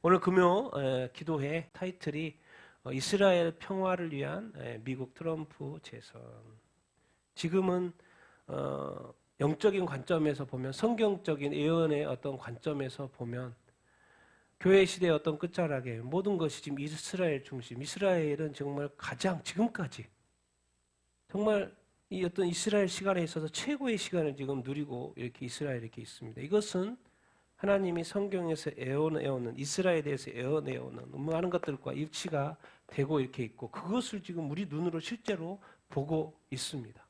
오늘 금요 기도회 타이틀이 이스라엘 평화를 위한 미국 트럼프 재선. 지금은 영적인 관점에서 보면, 성경적인 예언의 어떤 관점에서 보면 교회 시대의 어떤 끝자락에 모든 것이 지금 이스라엘 중심. 이스라엘은 정말 가장 지금까지 정말 이 어떤 이스라엘 시간에 있어서 최고의 시간을 지금 누리고 이렇게 이스라엘이 이렇게 있습니다. 이것은 하나님이 성경에서 애워내오는, 이스라엘에 대해서 애워내오는 많은 것들과 일치가 되고 이렇게 있고, 그것을 지금 우리 눈으로 실제로 보고 있습니다.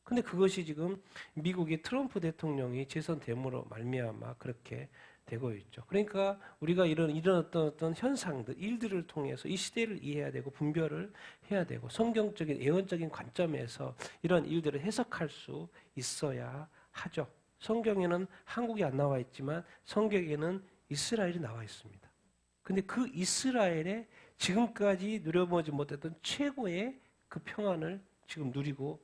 근데 그것이 지금 미국의 트럼프 대통령이 재선됨으로 말미암아 그렇게 되고 있죠. 그러니까 우리가 이런 어떤 현상들, 일들을 통해서 이 시대를 이해해야 되고 분별을 해야 되고, 성경적인 예언적인 관점에서 이런 일들을 해석할 수 있어야 하죠. 성경에는 한국이 안 나와 있지만 성경에는 이스라엘이 나와 있습니다. 근데 그 이스라엘에 지금까지 누려보지 못했던 최고의 그 평안을 지금 누리고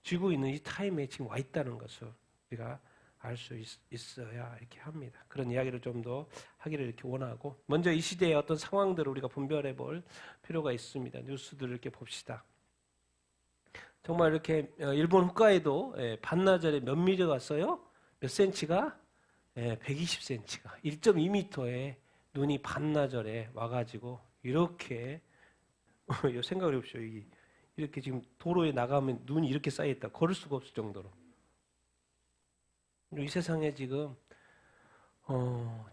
쥐고 있는 이 타임에 지금 와 있다는 것을 우리가 알 수 있어야 이렇게 합니다. 그런 이야기를 좀 더 하기를 이렇게 원하고, 먼저 이 시대의 어떤 상황들을 우리가 분별해 볼 필요가 있습니다. 뉴스들을 이렇게 봅시다. 정말 이렇게 일본 홋카이도 반나절에 몇 미리가 왔어요? 몇 센치가? 120cm가 1.2m의 눈이 반나절에 와가지고 이렇게 생각을 해보십시오. 이렇게 지금 도로에 나가면 눈이 이렇게 쌓여있다. 걸을 수가 없을 정도로. 이 세상에 지금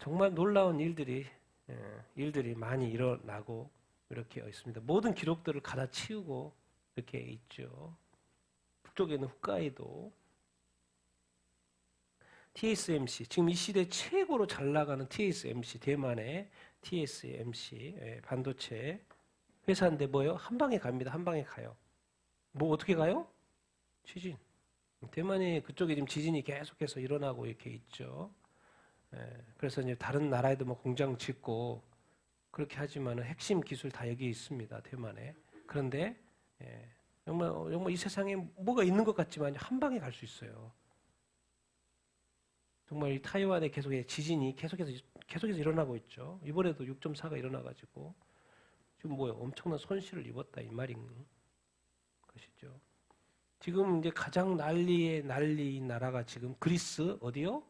정말 놀라운 일들이 많이 일어나고 이렇게 있습니다. 모든 기록들을 갈아치우고 이렇게 있죠. 북쪽에는 홋카이도, TSMC, 지금 이 시대 최고로 잘 나가는 TSMC, 대만의 TSMC 반도체 회사인데 뭐예요? 한 방에 갑니다. 한 방에 가요. 뭐 어떻게 가요? 지진. 대만이 그쪽에 지금 지진이 계속해서 일어나고 이렇게 있죠. 그래서 이제 다른 나라에도 뭐 공장 짓고 그렇게 하지만은 핵심 기술 다 여기 있습니다. 대만에. 그런데 정말 이 세상에 뭐가 있는 것 같지만 한 방에 갈 수 있어요. 정말 이 타이완에 계속해서 지진이 계속해서 일어나고 있죠. 이번에도 6.4가 일어나가지고 지금 뭐요? 엄청난 손실을 입었다 이 말인 것이죠. 지금 이제 가장 난리인 나라가 지금 그리스 어디요?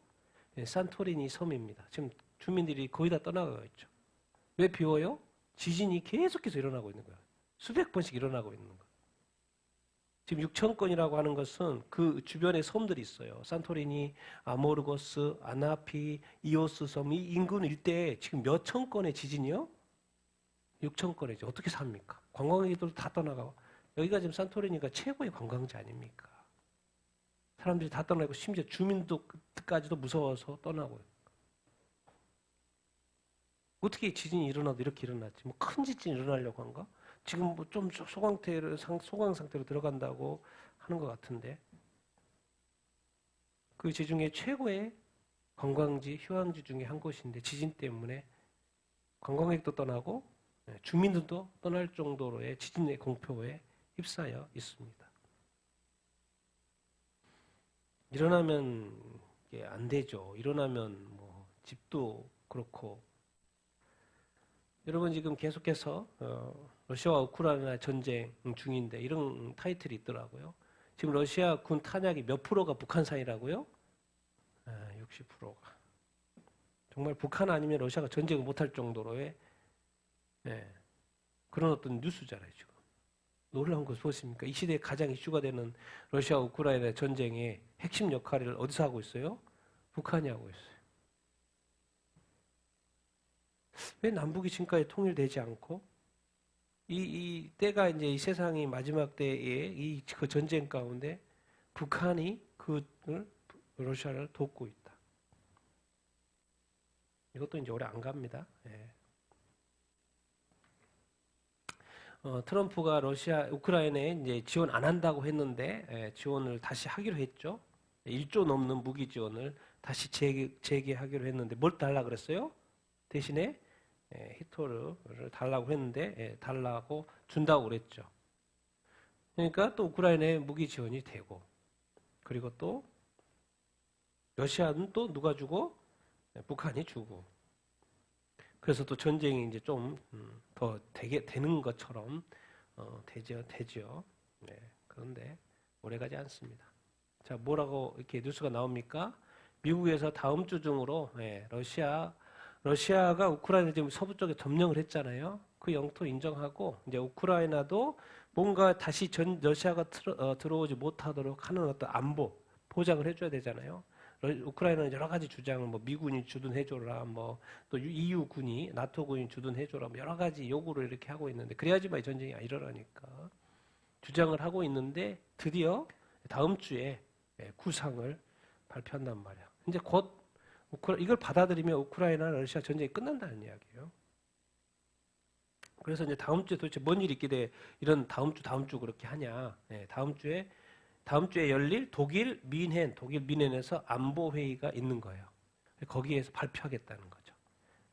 산토리니 섬입니다. 지금 주민들이 거의 다 떠나가고 있죠. 왜 비워요? 지진이 계속해서 일어나고 있는 거야. 수백 번씩 일어나고 있는 거야. 지금 6천 건이라고 하는 것은 그 주변에 섬들이 있어요. 산토리니, 아모르고스, 아나피, 이오스 섬, 이 인근 일대에 지금 몇 천 건의 지진이요? 6천 건이죠. 어떻게 삽니까? 관광객들도 다 떠나가고. 여기가 지금 산토리니가 최고의 관광지 아닙니까? 사람들이 다 떠나고 심지어 주민들까지도 무서워서 떠나고요. 어떻게 지진이 일어나도 이렇게 일어났지? 뭐 큰 지진이 일어나려고 한가? 지금 뭐 좀 소강 상태로 들어간다고 하는 것 같은데, 그 지중해 최고의 관광지, 휴양지 중에 한 곳인데 지진 때문에 관광객도 떠나고 주민들도 떠날 정도로의 지진의 공포에 휩싸여 있습니다. 일어나면 이게 안 되죠. 일어나면 뭐 집도 그렇고. 여러분 지금 계속해서 러시아와 우크라이나 전쟁 중인데 이런 타이틀이 있더라고요. 지금 러시아 군 탄약이 몇 프로가 북한산이라고요? 60%가. 정말 북한 아니면 러시아가 전쟁을 못할 정도로의 그런 어떤 뉴스잖아요. 지금. 놀라운 것을 보십니까? 이 시대에 가장 이슈가 되는 러시아 우크라이나 전쟁의 핵심 역할을 어디서 하고 있어요? 북한이 하고 있어요. 왜 남북이 지금까지 통일되지 않고 이 때가 이제 이 세상이 마지막 때에 그 전쟁 가운데 북한이 러시아를 돕고 있다. 이것도 이제 오래 안 갑니다. 트럼프가 우크라이나에 이제 지원 안 한다고 했는데 지원을 다시 하기로 했죠. 1조 넘는 무기 지원을 다시 재개하기로 했는데 뭘 달라 그랬어요? 대신에 히토르를 달라고 했는데 달라고 준다고 그랬죠. 그러니까 또 우크라이나에 무기 지원이 되고, 그리고 또 러시아는 또 누가 주고? 북한이 주고. 그래서 또 전쟁이 이제 좀 더 되게 되는 것처럼 되죠. 네. 그런데 오래가지 않습니다. 자, 뭐라고 이렇게 뉴스가 나옵니까? 미국에서 다음 주 중으로 러시아가 우크라이나 지금 서부 쪽에 점령을 했잖아요. 그 영토 인정하고 이제 우크라이나도 뭔가 다시 러시아가 들어오지 못하도록 하는 어떤 안보 보장을 해줘야 되잖아요. 우크라이나는 여러 가지 주장을 뭐 미군이 주둔해줘라, 뭐 또 EU 군이 나토 군이 주둔해줘라, 뭐 여러 가지 요구를 이렇게 하고 있는데 그래야지만 이 전쟁이 안 일어나니까 주장을 하고 있는데 드디어 다음 주에 구상을 발표한단 말이야. 이제 곧 이걸 받아들이면 우크라이나 러시아 전쟁이 끝난다는 이야기예요. 그래서 이제 다음 주에 도대체 뭔 일이 있길래 이런 다음 주 그렇게 하냐? 다음 주에 열릴 독일 미넨에서 안보 회의가 있는 거예요. 거기에서 발표하겠다는 거죠.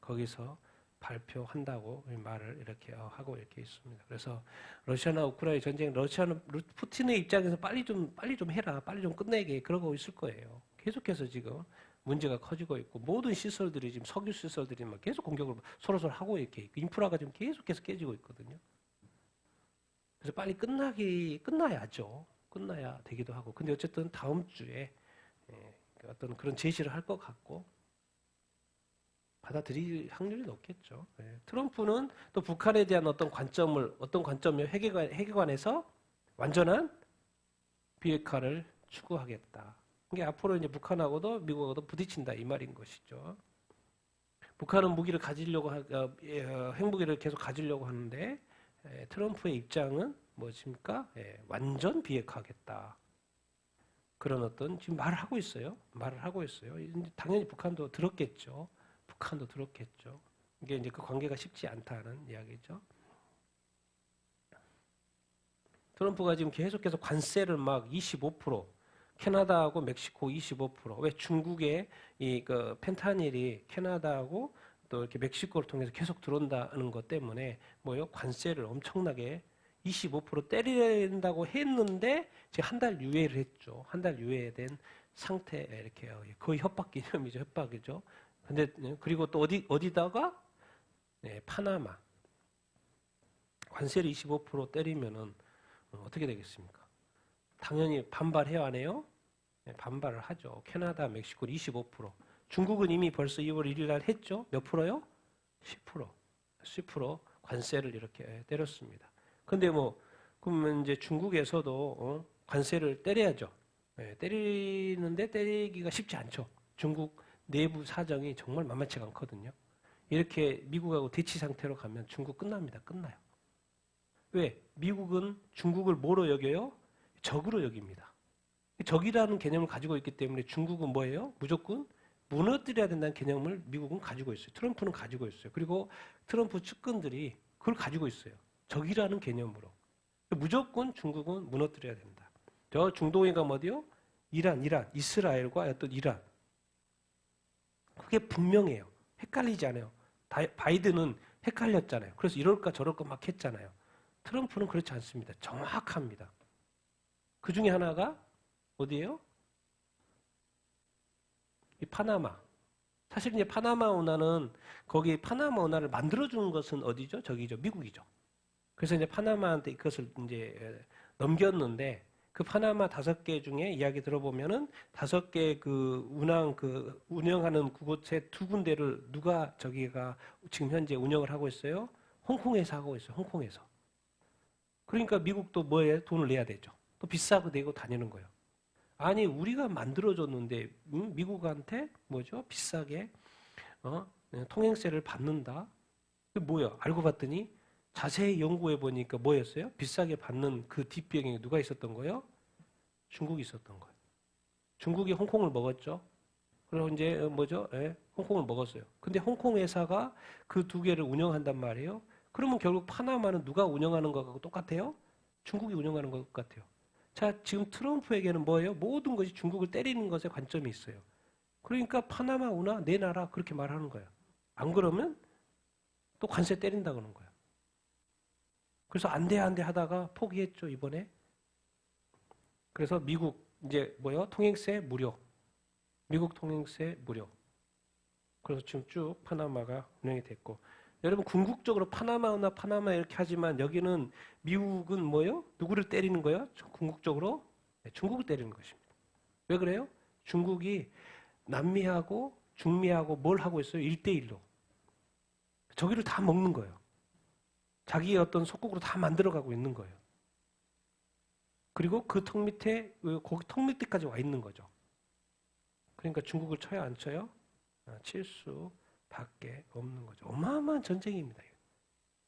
거기서 발표한다고 말을 이렇게 하고 이렇게 있습니다. 그래서 러시아나 우크라이나 전쟁, 러시아는 푸틴의 입장에서 빨리 좀 해라, 빨리 좀 끝내게 그러고 있을 거예요. 계속해서 지금 문제가 커지고 있고 모든 시설들이 지금 석유 시설들이 막 계속 공격을 서로 하고 이렇게 인프라가 지금 계속해서 깨지고 있거든요. 그래서 빨리 끝나야죠. 끝나야 되기도 하고. 근데 어쨌든 다음 주에 어떤 그런 제시를 할 것 같고 받아들일 확률이 높겠죠. 트럼프는 또 북한에 대한 어떤 관점이 회계관에서 완전한 비핵화를 추구하겠다. 이게 앞으로 이제 북한하고도 미국하고도 부딪힌다 이 말인 것이죠. 북한은 무기를 가지려고 핵무기를 계속 가지려고 하는데 트럼프의 입장은 무엇입니까? 완전 비핵화하겠다. 그런 어떤 지금 말을 하고 있어요. 당연히 북한도 들었겠죠. 이게 이제 그 관계가 쉽지 않다는 이야기죠. 트럼프가 지금 계속해서 관세를 막 25%, 캐나다하고 멕시코 25%. 왜 중국의 그 펜타닐이 캐나다하고 또 이렇게 멕시코를 통해서 계속 들어온다는 것 때문에 관세를 엄청나게 25% 때린다고 했는데 지금 한 달 유예를 했죠. 한 달 유예된 상태 이렇게 거의 협박 개념이죠. 협박이죠. 근데 그리고 또 어디다가 파나마 관세를 25% 때리면은 어떻게 되겠습니까? 당연히 반발해야 하네요. 반발을 하죠. 캐나다, 멕시코 25%. 중국은 이미 벌써 2월 1일 날 했죠. 몇 프로요? 10%. 10% 관세를 이렇게 때렸습니다. 근데 그러면 이제 중국에서도 관세를 때려야죠. 때리는데 때리기가 쉽지 않죠. 중국 내부 사정이 정말 만만치가 않거든요. 이렇게 미국하고 대치 상태로 가면 중국 끝납니다. 끝나요. 왜? 미국은 중국을 뭐로 여겨요? 적으로 여깁니다. 적이라는 개념을 가지고 있기 때문에 중국은 뭐예요? 무조건 무너뜨려야 된다는 개념을 미국은 가지고 있어요. 트럼프는 가지고 있어요. 그리고 트럼프 측근들이 그걸 가지고 있어요. 적이라는 개념으로. 무조건 중국은 무너뜨려야 된다. 저 중동에 가면 어디요? 이란, 이스라엘과 어떤 이란. 그게 분명해요. 헷갈리지 않아요. 바이든은 헷갈렸잖아요. 그래서 이럴까 저럴까 막 했잖아요. 트럼프는 그렇지 않습니다. 정확합니다. 그 중에 하나가 어디예요? 이 파나마. 사실 이제 파나마 운하는 거기 파나마 운하를 만들어주는 것은 어디죠? 저기죠. 미국이죠. 그래서 이제 파나마한테 이것을 이제 넘겼는데 그 파나마 5개 중에 이야기 들어보면은 5개 운영하는 그곳에 2군데를 누가 저기가 지금 현재 운영을 하고 있어요? 홍콩에서 하고 있어요. 홍콩에서. 그러니까 미국도 뭐에 돈을 내야 되죠. 또 비싸고 내고 다니는 거예요. 아니 우리가 만들어줬는데 미국한테 뭐죠? 비싸게 통행세를 받는다. 그게 뭐야? 알고 봤더니 자세히 연구해 보니까 뭐였어요? 비싸게 받는 그 뒷배경에 누가 있었던 거예요? 중국이 있었던 거예요. 중국이 홍콩을 먹었죠. 그리고 이제 홍콩을 먹었어요. 근데 홍콩 회사가 그 2개를 운영한단 말이에요. 그러면 결국 파나마는 누가 운영하는 것하고 똑같아요? 중국이 운영하는 것 같아요. 자, 지금 트럼프에게는 뭐예요? 모든 것이 중국을 때리는 것에 관점이 있어요. 그러니까 파나마 운하 내 나라 그렇게 말하는 거예요. 안 그러면 또 관세 때린다 그러는 거예요. 그래서 안 돼 하다가 포기했죠, 이번에. 그래서 미국 이제 통행세 무료. 미국 통행세 무료. 그래서 지금 쭉 파나마가 운영이 됐고, 여러분 궁극적으로 파나마 이렇게 하지만 여기는 미국은 뭐예요? 누구를 때리는 거예요? 궁극적으로 네, 중국을 때리는 것입니다. 왜 그래요? 중국이 남미하고 중미하고 뭘 하고 있어요? 1대1로. 저기를 다 먹는 거예요. 자기의 어떤 속국으로 다 만들어가고 있는 거예요. 그리고 그 턱 밑에, 거기 턱 밑에까지 와 있는 거죠. 그러니까 중국을 쳐요, 안 쳐요? 칠 수밖에 없는 거죠. 어마어마한 전쟁입니다.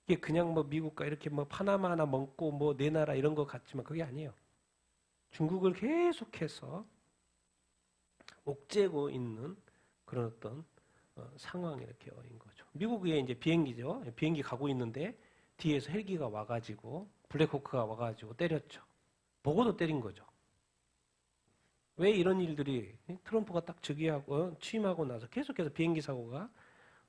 이게 그냥 뭐 미국과 이렇게 뭐 파나마 하나 먹고 뭐 내 나라 이런 거 같지만 그게 아니에요. 중국을 계속해서 옥죄고 있는 그런 어떤 상황이 이렇게 인 거죠. 미국에 이제 비행기죠. 비행기 가고 있는데 뒤에서 헬기가 와가지고 블랙호크가 와가지고 때렸죠. 보고도 때린 거죠. 왜 이런 일들이 트럼프가 딱 즉위하고 취임하고 나서 계속해서 비행기 사고가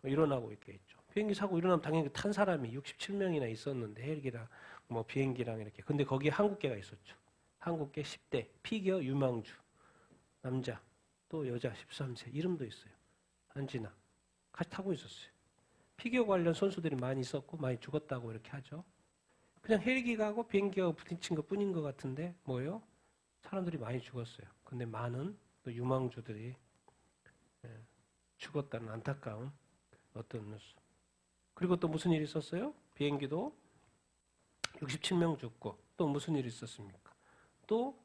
일어나고 있겠죠. 비행기 사고 일어나면 당연히 탄 사람이 67명이나 있었는데 헬기랑 뭐 비행기랑 이렇게. 근데 거기에 한국계가 있었죠. 한국계 10대 피겨 유망주 남자 또 여자 13세 이름도 있어요. 한진아 같이 타고 있었어요. 피겨 관련 선수들이 많이 있었고 많이 죽었다고 이렇게 하죠. 그냥 헬기가 하고 비행기가 부딪힌 것 뿐인 것 같은데 뭐예요? 사람들이 많이 죽었어요. 근데 많은 또 유망주들이 죽었다는 안타까운 어떤 뉴스. 그리고 또 무슨 일이 있었어요? 비행기도 67명 죽고 또 무슨 일이 있었습니까? 또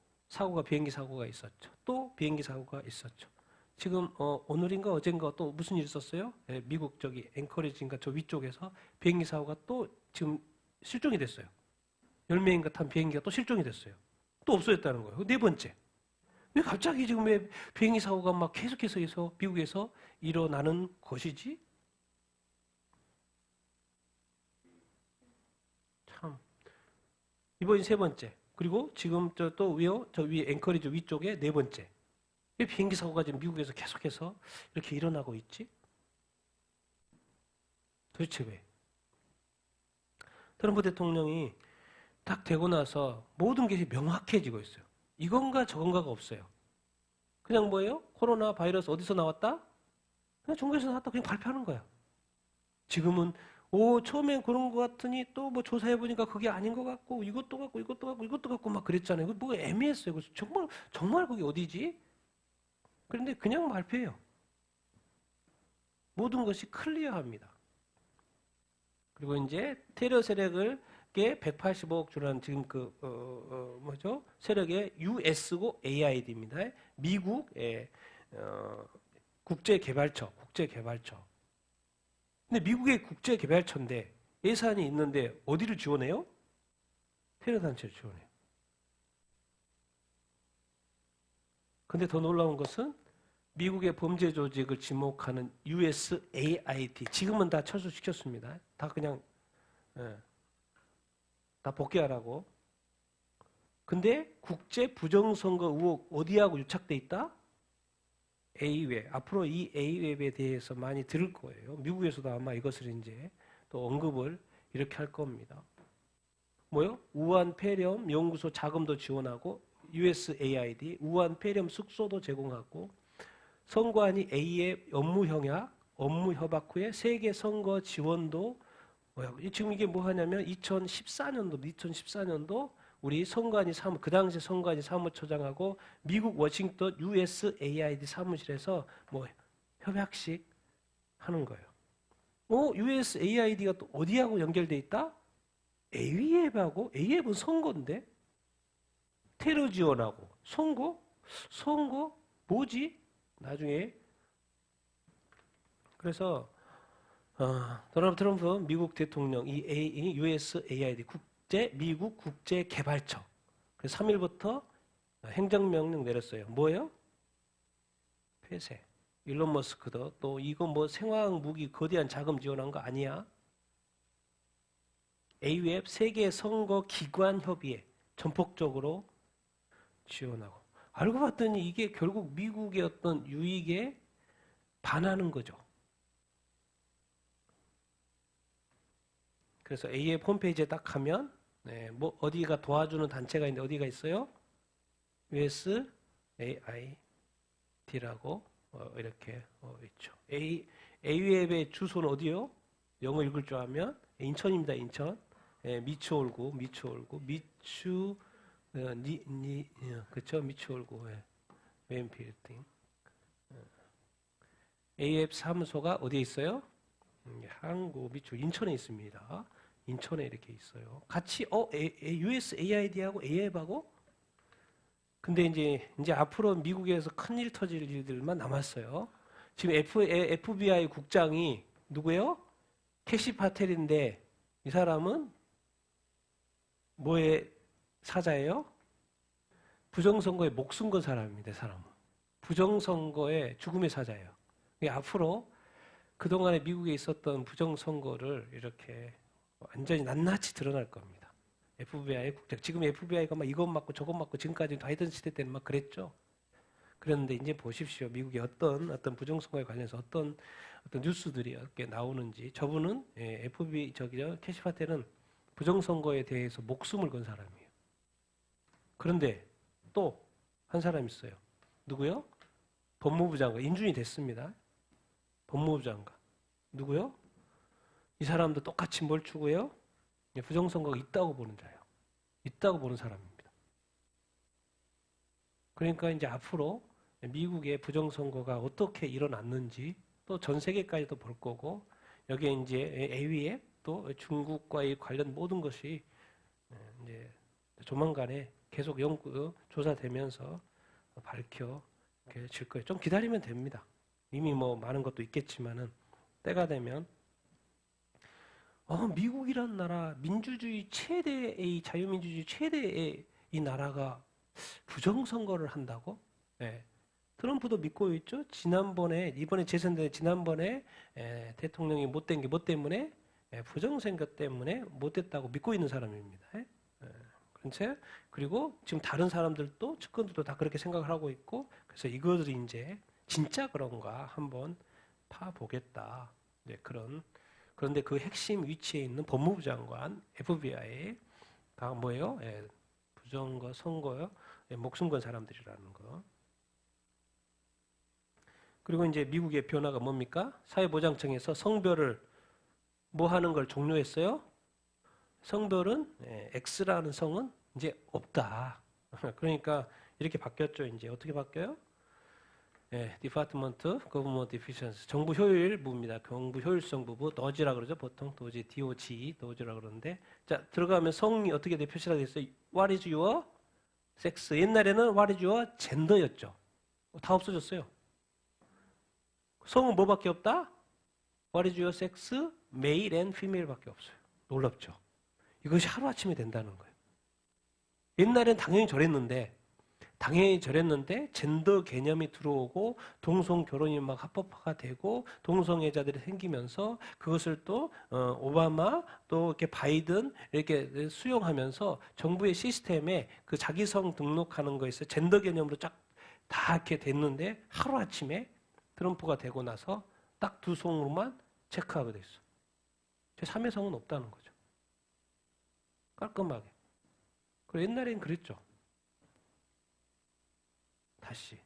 비행기 사고가 있었죠. 또 비행기 사고가 있었죠. 지금 오늘인가 어젠가 또 무슨 일이 있었어요? 미국 저기 앵커리지인가 저 위쪽에서 비행기 사고가 또 지금 실종이 됐어요. 10명인가 탄 비행기가 또 실종이 됐어요. 또 없어졌다는 거예요. 네 번째. 왜 갑자기 지금 왜 비행기 사고가 막 계속해서 미국에서 일어나는 것이지? 참. 이번이 세 번째. 그리고 지금 저 위에 앵커리지 위쪽에 네 번째. 왜 비행기 사고가 지금 미국에서 계속해서 이렇게 일어나고 있지? 도대체 왜? 트럼프 대통령이 딱 되고 나서 모든 것이 명확해지고 있어요. 이건가 저건가가 없어요. 그냥 뭐예요? 코로나 바이러스 어디서 나왔다? 그냥 중국에서 나왔다 그냥 발표하는 거야. 지금은 처음엔 그런 것 같으니 또 뭐 조사해보니까 그게 아닌 것 같고 이것도 같고 막 그랬잖아요. 뭐 애매했어요. 그래서 정말 그게 어디지? 그런데 그냥 발표해요. 모든 것이 클리어합니다. 그리고 이제 테러 세력을 185억 주라는 지금 세력의 US고 AID입니다. 미국의 국제개발처. 근데 미국의 국제개발처인데 예산이 있는데 어디를 지원해요? 테러 단체를 지원해요. 근데 더 놀라운 것은 미국의 범죄 조직을 지목하는 USAID 지금은 다 철수시켰습니다. 다 그냥 다 복귀하라고. 근데 국제 부정선거 의혹 어디하고 유착돼 있다? A웹. 앞으로 이 A웹에 대해서 많이 들을 거예요. 미국에서도 아마 이것을 이제 또 언급을 이렇게 할 겁니다. 뭐요? 우한 폐렴 연구소 자금도 지원하고 USAID 우한 폐렴 숙소도 제공하고 선관위 A의 업무 협약 후에 세계 선거 지원도 지금 이게 뭐 하냐면 2014년도 우리 그 당시 선관위 사무처장하고 미국 워싱턴 USAID 사무실에서 뭐 협약식 하는 거예요. USAID가 또 어디하고 연결돼 있다? A웹은 선거인데 테러 지원하고 선거 뭐지? 나중에 그래서 도널드 트럼프 미국 대통령 이 USAID 미국 국제개발처 그래서 3일부터 행정명령 내렸어요. 뭐예요? 폐쇄. 일론 머스크도 또 이거 뭐 생화학 무기 거대한 자금 지원한 거 아니야? AWEB 세계 선거 기관 협의회 전폭적으로 지원하고 알고 봤더니 이게 결국 미국의 어떤 유익에 반하는 거죠. 그래서 AF 홈페이지에 딱 가면 뭐 어디가 도와주는 단체가 있는데 어디가 있어요? USAID라고 이렇게 있죠. A웹의 주소는 어디요? 영어 읽을 줄 알면 인천입니다. 인천. 미추홀구, 그쵸? 미추홀구, 메인 빌딩. A웹 사무소가 어디에 있어요? 항구 미추 인천에 있습니다. 인천에 이렇게 있어요. 같이 USAID하고 A웹하고 근데 이제 앞으로 미국에서 큰일 터질 일들만 남았어요. 지금 FBI 국장이 누구예요? 캐시 파텔인데 이 사람은 뭐의 사자예요? 부정선거에 목숨 건 사람입니다. 이 사람은. 부정선거의 죽음의 사자예요. 앞으로 그동안에 미국에 있었던 부정선거를 이렇게 완전히 낱낱이 드러날 겁니다. FBI 국장. 지금 FBI가 막 이것 맞고 저것 맞고 지금까지 바이든 시대 때는 막 그랬죠. 그런데 이제 보십시오. 미국의 어떤 부정선거에 관련해서 어떤 뉴스들이 이렇게 나오는지. 저분은 캐시 파텔은 부정선거에 대해서 목숨을 건 사람이에요. 그런데 또 한 사람 있어요. 누구요? 법무부 장관. 인준이 됐습니다. 법무부 장관. 누구요? 이 사람도 똑같이 뭘 추구해요? 부정선거가 있다고 보는 자예요. 있다고 보는 사람입니다. 그러니까 이제 앞으로 미국의 부정선거가 어떻게 일어났는지 또 전 세계까지도 볼 거고 여기에 이제 A위에 또 중국과의 관련 모든 것이 이제 조만간에 계속 조사되면서 밝혀질 거예요. 좀 기다리면 됩니다. 이미 뭐 많은 것도 있겠지만은 때가 되면 미국이란 나라 민주주의 최대의 자유민주주의 최대의 이 나라가 부정선거를 한다고? 네. 트럼프도 믿고 있죠. 이번에 재선된 지난번에 대통령이 못된 게 뭐 때문에? 부정선거 때문에 못됐다고 믿고 있는 사람입니다. 그리고 지금 다른 사람들도 측근들도 다 그렇게 생각을 하고 있고 그래서 이것들이 이제 진짜 그런가 한번 파보겠다. 네, 그런데 그 핵심 위치에 있는 법무부 장관, FBI 다 뭐예요? 부정거, 선거요, 목숨 건 사람들이라는 거. 그리고 이제 미국의 변화가 뭡니까? 사회보장청에서 성별을 뭐 하는 걸 종료했어요? 성별은 X라는 성은 이제 없다. 그러니까 이렇게 바뀌었죠. 이제 어떻게 바뀌어요? Department Government Efficiency 정부 효율부입니다. 정부 효율성 부부 DOGE라 그러죠. 보통 DOG라 그러는데 자 들어가면 성이 어떻게 돼 표시가 됐어요? What is your sex? 옛날에는 What is your gender였죠. 다 없어졌어요. 성은 뭐밖에 없다? What is your sex? Male and female밖에 없어요. 놀랍죠. 이것이 하루아침에 된다는 거예요. 옛날엔 당연히 저랬는데 젠더 개념이 들어오고 동성 결혼이 막 합법화가 되고 동성애자들이 생기면서 그것을 또 오바마 또 이렇게 바이든 이렇게 수용하면서 정부의 시스템에 그 자기성 등록하는 거에서 젠더 개념으로 쫙 다 이렇게 됐는데 하루아침에 트럼프가 되고 나서 딱 두 성으로만 체크하게 됐어. 제 3의 성은 없다는 거죠. 깔끔하게. 그리고 옛날엔 그랬죠. 다시.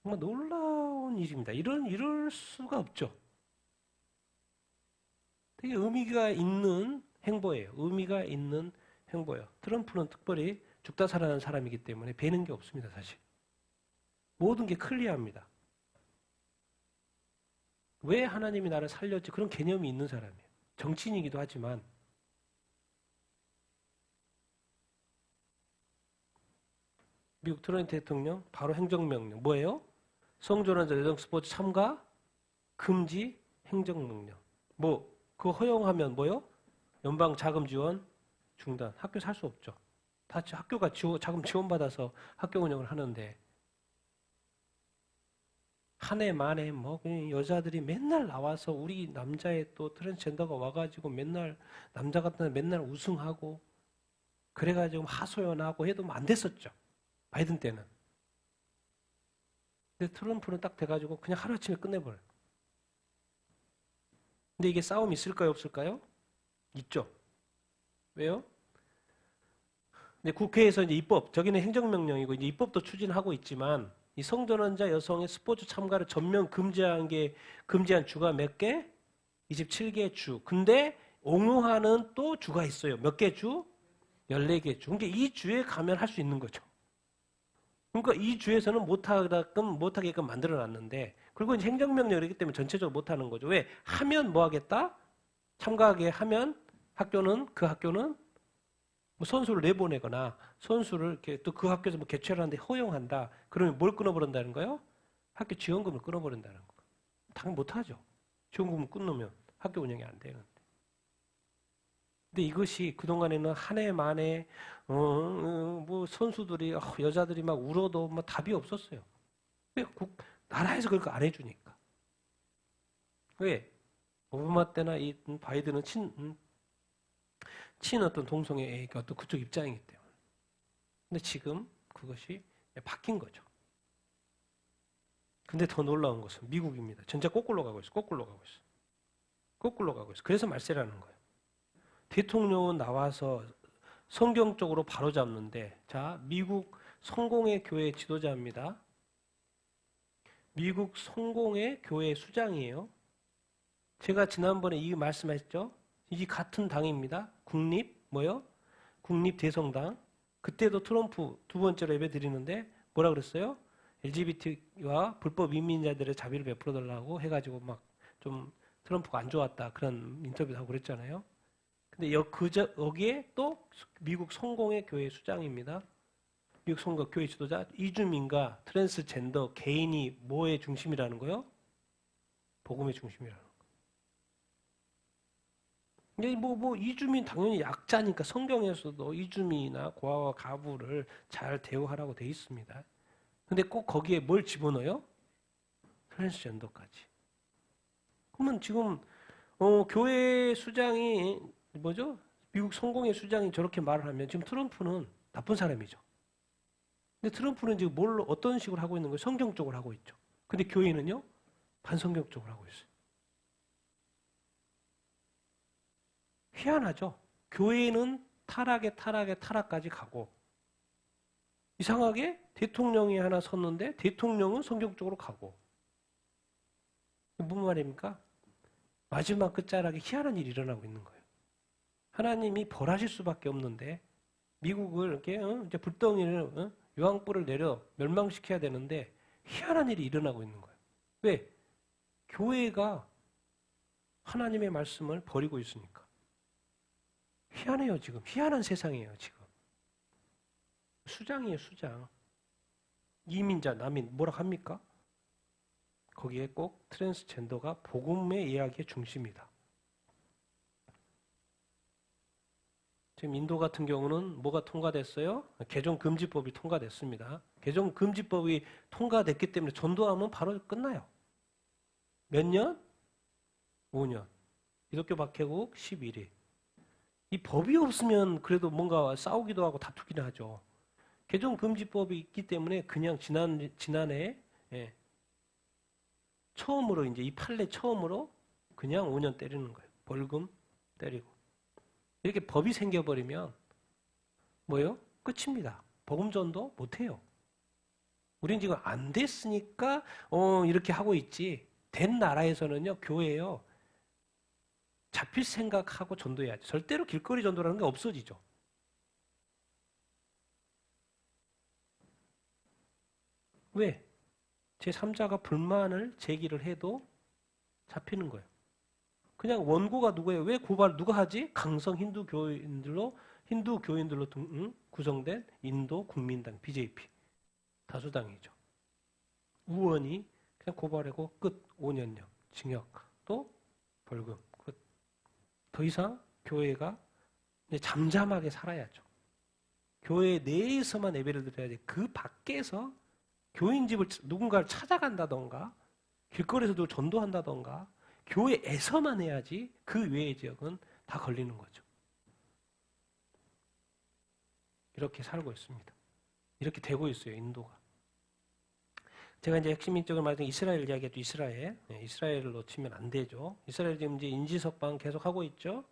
정말 놀라운 일입니다. 이럴 수가 없죠. 되게 의미가 있는 행보예요. 트럼프는 특별히 죽다 살아난 사람이기 때문에 배는 게 없습니다, 사실. 모든 게 클리어합니다. 왜 하나님이 나를 살렸지? 그런 개념이 있는 사람이에요. 정치인이기도 하지만 미국 트럼프 대통령 바로 행정명령 뭐예요? 성전환자 여성 스포츠 참가 금지 행정명령. 그거 허용하면 뭐요? 연방 자금 지원 중단. 학교 살 수 없죠. 다 학교가 자금 지원받아서 학교 운영을 하는데 한 해 만에 여자들이 맨날 나와서 우리 남자의 또 트랜스젠더가 와가지고 맨날 남자 같은 맨날 우승하고 그래가지고 하소연하고 해도 안 됐었죠. 바이든 때는. 근데 트럼프는 딱 돼가지고 그냥 하루아침에 끝내버려요. 근데 이게 싸움이 있을까요, 없을까요? 있죠. 왜요? 근데 국회에서 이제 저기는 행정명령이고 이제 입법도 추진하고 있지만 이 성전환자 여성의 스포츠 참가를 전면 금지한 주가 몇 개? 27개 주. 근데 옹호하는 또 주가 있어요. 몇 개 주? 14개 주. 그러니까 이 주에 가면 할 수 있는 거죠. 그러니까 이 주에서는 못하게끔 만들어놨는데, 그리고 이제 행정명령이기 때문에 전체적으로 못하는 거죠. 왜? 하면 뭐 하겠다? 참가하게 하면 그 학교는 뭐 선수를 내보내거나 선수를 이렇게 또 그 학교에서 뭐 개최를 하는데 허용한다. 그러면 뭘 끊어버린다는 거예요? 학교 지원금을 끊어버린다는 거. 당연히 못하죠. 지원금을 끊으면 학교 운영이 안 되는데. 근데 이것이 그동안에는 한 해 만에 뭐 선수들이 여자들이 막 울어도 뭐 답이 없었어요. 왜? 나라에서 그걸 안 해주니까. 왜? 오바마 때나 이 바이든은 친 어떤 동성애의 어떤 그쪽 입장이기 때문에. 근데 지금 그것이 바뀐 거죠. 근데 더 놀라운 것은 미국입니다. 전체 거꾸로 가고 있어. 거꾸로 가고 있어. 거꾸로 가고 있어. 그래서 말세라는 거예요. 대통령은 나와서 성경적으로 바로잡는데, 자, 미국 성공의 교회 지도자입니다. 미국 성공의 교회 수장이에요. 제가 지난번에 이 말씀하셨죠? 이 같은 당입니다. 국립대성당. 그때도 트럼프 두 번째로 예배 드리는데 뭐라 그랬어요? LGBT와 불법 이민자들의 자비를 베풀어 달라고 해가지고 막 좀 트럼프가 안 좋았다. 그런 인터뷰도 하고 그랬잖아요. 근데 여기에 또 미국 성공의 교회 수장입니다. 미국 성공 교회 지도자 이주민과 트랜스젠더 개인이 뭐의 중심이라는 거요? 복음의 중심이라는 거. 근데 뭐 이주민 당연히 약자니까 성경에서도 이주민이나 고아와 가부를 잘 대우하라고 돼 있습니다. 근데 꼭 거기에 뭘 집어넣어요? 트랜스젠더까지. 그러면 지금 교회 수장이 뭐죠? 미국 성공의 수장이 저렇게 말을 하면 지금 트럼프는 나쁜 사람이죠. 근데 트럼프는 지금 어떤 식으로 하고 있는 거예요? 성경적으로 하고 있죠. 근데 교회는요? 반성경적으로 하고 있어요. 희한하죠? 교회는 타락까지 가고, 이상하게 대통령이 하나 섰는데 대통령은 성경적으로 가고. 무슨 말입니까? 마지막 끝자락에 희한한 일이 일어나고 있는 거예요. 하나님이 벌하실 수밖에 없는데 미국을 이렇게 이제 불덩이를 유황불을 내려 멸망시켜야 되는데 희한한 일이 일어나고 있는 거예요. 왜? 교회가 하나님의 말씀을 버리고 있으니까. 희한해요, 지금. 희한한 세상이에요, 지금. 수장이에요, 수장. 이민자, 난민, 뭐라 합니까? 거기에 꼭 트랜스젠더가 복음의 이야기의 중심이다. 지금 인도 같은 경우는 뭐가 통과됐어요? 개종금지법이 통과됐습니다. 개종금지법이 통과됐기 때문에 전도하면 바로 끝나요. 몇 년? 5년. 기독교 박해국 11위. 이 법이 없으면 그래도 뭔가 싸우기도 하고 다투기도 하죠. 개종금지법이 있기 때문에 그냥 지난해 처음으로 이제 이 판례 처음으로 그냥 5년 때리는 거예요. 벌금 때리고. 이렇게 법이 생겨버리면 뭐예요? 끝입니다. 복음전도 못해요. 우린 지금 안 됐으니까 이렇게 하고 있지. 된 나라에서는요, 교회요, 잡힐 생각하고 전도해야죠. 절대로 길거리 전도라는 게 없어지죠. 왜? 제3자가 불만을 제기를 해도 잡히는 거예요. 그냥 원고가 누구예요? 왜 고발 누가 하지? 강성 힌두 교인들로 구성된 인도 국민당 BJP 다수당이죠. 의원이 그냥 고발하고 끝. 5년형 징역 또 벌금 끝. 더 이상 교회가 이제 잠잠하게 살아야죠. 교회 내에서만 예배를 드려야지. 그 밖에서 교인 집을 누군가를 찾아간다던가 길거리에서도 전도한다던가 교회에서만 해야지. 그 외의 지역은 다 걸리는 거죠. 이렇게 살고 있습니다. 이렇게 되고 있어요, 인도가. 제가 이제 핵심적으로 말하는 이스라엘 이야기해도 이스라엘을 놓치면 안 되죠. 이스라엘 지금 이제 인지석방 계속 하고 있죠.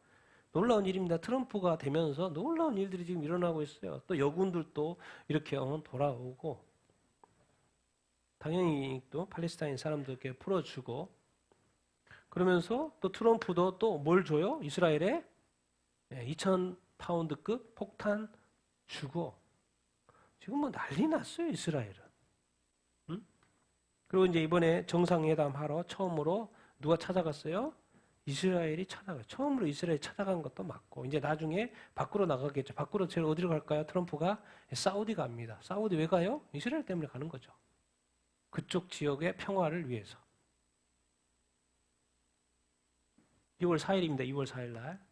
놀라운 일입니다. 트럼프가 되면서 놀라운 일들이 지금 일어나고 있어요. 또 여군들도 이렇게 돌아오고. 당연히 또 팔레스타인 사람들께 풀어주고 그러면서 또 트럼프도 또 뭘 줘요? 이스라엘에 2,000파운드급 폭탄 주고 지금 뭐 난리 났어요 이스라엘은. 응? 그리고 이제 이번에 정상회담 하러 처음으로 누가 찾아갔어요? 이스라엘이 찾아가요. 처음으로 이스라엘이 찾아간 것도 맞고 이제 나중에 밖으로 나가겠죠. 밖으로 제일 어디로 갈까요? 트럼프가 사우디 갑니다. 사우디 왜 가요? 이스라엘 때문에 가는 거죠. 그쪽 지역의 평화를 위해서. 6월 4일입니다. 6월 4일 날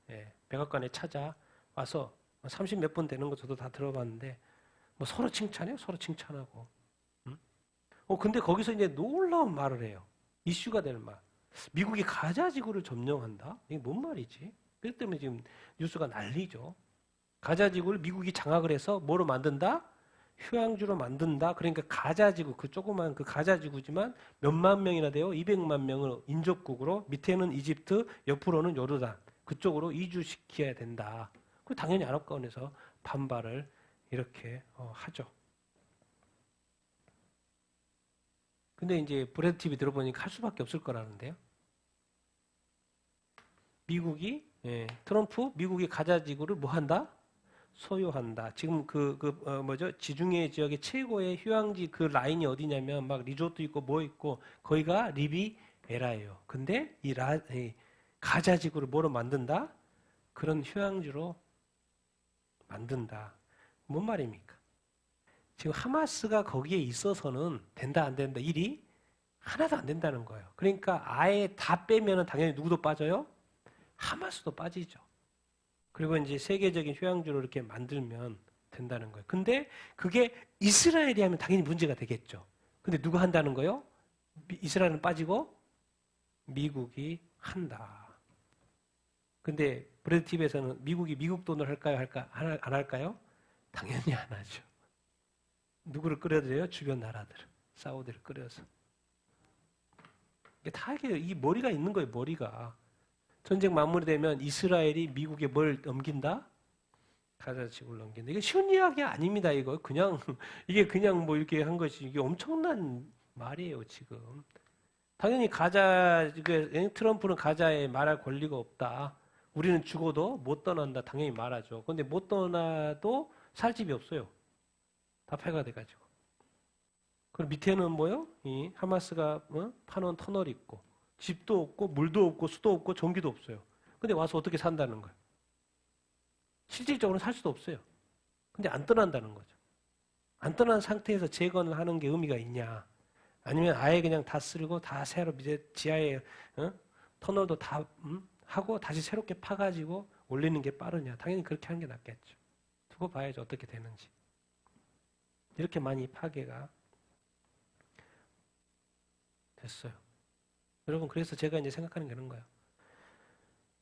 백악관에 찾아와서 30 몇 분 되는 거 저도 다 들어봤는데 뭐 서로 칭찬해요. 서로 칭찬하고. 근데 거기서 이제 놀라운 말을 해요. 이슈가 되는 말. 미국이 가자 지구를 점령한다? 이게 뭔 말이지? 그렇기 때문에 지금 뉴스가 난리죠. 가자 지구를 미국이 장악을 해서 뭐로 만든다? 휴양지로 만든다. 그러니까 가자 지구, 그 조그만 그 가자 지구지만 몇만 명이나 돼요? 200만 명을 인접국으로 밑에는 이집트, 옆으로는 요르단. 그쪽으로 이주시켜야 된다. 그 당연히 아랍권에서 반발을 이렇게 하죠. 근데 이제 브래드 TV 들어보니까 할 수밖에 없을 거라는데요. 미국이 미국이 가자 지구를 뭐 한다? 소유한다. 지금 지중해 지역의 최고의 휴양지 그 라인이 어디냐면 막 리조트 있고 뭐 있고 거기가 리비에라예요. 근데 이 가자 지구를 뭐로 만든다? 그런 휴양지로 만든다. 뭔 말입니까? 지금 하마스가 거기에 있어서는 된다 안 된다 일이 하나도 안 된다는 거예요. 그러니까 아예 다 빼면은 당연히 누구도 빠져요? 하마스도 빠지죠. 그리고 이제 세계적인 휴양지로 이렇게 만들면 된다는 거예요. 근데 그게 이스라엘이 하면 당연히 문제가 되겠죠. 근데 누가 한다는 거예요? 이스라엘은 빠지고 미국이 한다. 근데 브래드 TV에서는 미국이 미국 돈을 할까요? 안 할까요? 당연히 안 하죠. 누구를 끌어들여요? 주변 나라들. 사우디를 끌어서. 다 이게 이 머리가 있는 거예요, 머리가. 전쟁 마무리되면 이스라엘이 미국에 뭘 넘긴다? 가자 지구를 넘긴다. 이게 쉬운 이야기 아닙니다, 이거. 이게 그냥 뭐 이렇게 한 것이, 이게 엄청난 말이에요, 지금. 당연히 트럼프는 가자에 말할 권리가 없다. 우리는 죽어도 못 떠난다. 당연히 말하죠. 근데 못 떠나도 살 집이 없어요. 다 폐가 돼가지고. 그리고 밑에는 뭐요? 이 하마스가 파놓은 터널이 있고, 집도 없고, 물도 없고, 수도 없고, 전기도 없어요. 근데 와서 어떻게 산다는 거예요? 실질적으로 살 수도 없어요. 근데 안 떠난다는 거죠. 안 떠난 상태에서 재건을 하는 게 의미가 있냐? 아니면 아예 그냥 다 쓸고, 다 새로 밑에 지하에 터널도 다 하고 다시 새롭게 파가지고 올리는 게 빠르냐? 당연히 그렇게 하는 게 낫겠죠. 두고 봐야죠. 어떻게 되는지. 이렇게 많이 파괴가 됐어요. 여러분, 그래서 제가 이제 생각하는 게 그런 거예요.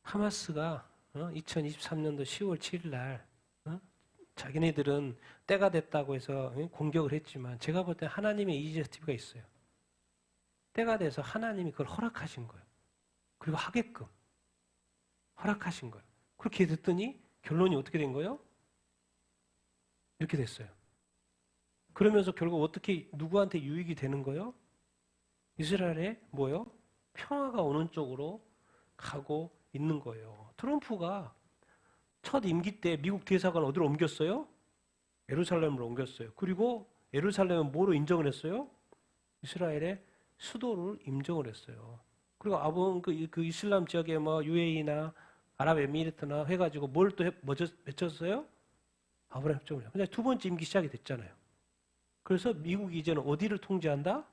하마스가 2023년도 10월 7일 날 자기네들은 때가 됐다고 해서 공격을 했지만 제가 볼 때 하나님의 이니셔티브가 있어요. 때가 돼서 하나님이 그걸 허락하신 거예요. 그리고 하게끔 허락하신 거예요. 그렇게 됐더니 결론이 어떻게 된 거예요? 이렇게 됐어요. 그러면서 결국 어떻게 누구한테 유익이 되는 거예요? 이스라엘에 뭐요? 평화가 오는 쪽으로 가고 있는 거예요. 트럼프가 첫 임기 때 미국 대사관 어디로 옮겼어요? 예루살렘으로 옮겼어요. 그리고 예루살렘은 뭐로 인정을 했어요? 이스라엘의 수도를 인정을 했어요. 그리고 그 이슬람 지역에 뭐 UAE나 아랍에미리트나 해가지고 뭘 또 맺혔어요? 아브라함 협정을. 근데 두 번째 임기 시작이 됐잖아요. 그래서 미국이 이제는 어디를 통제한다?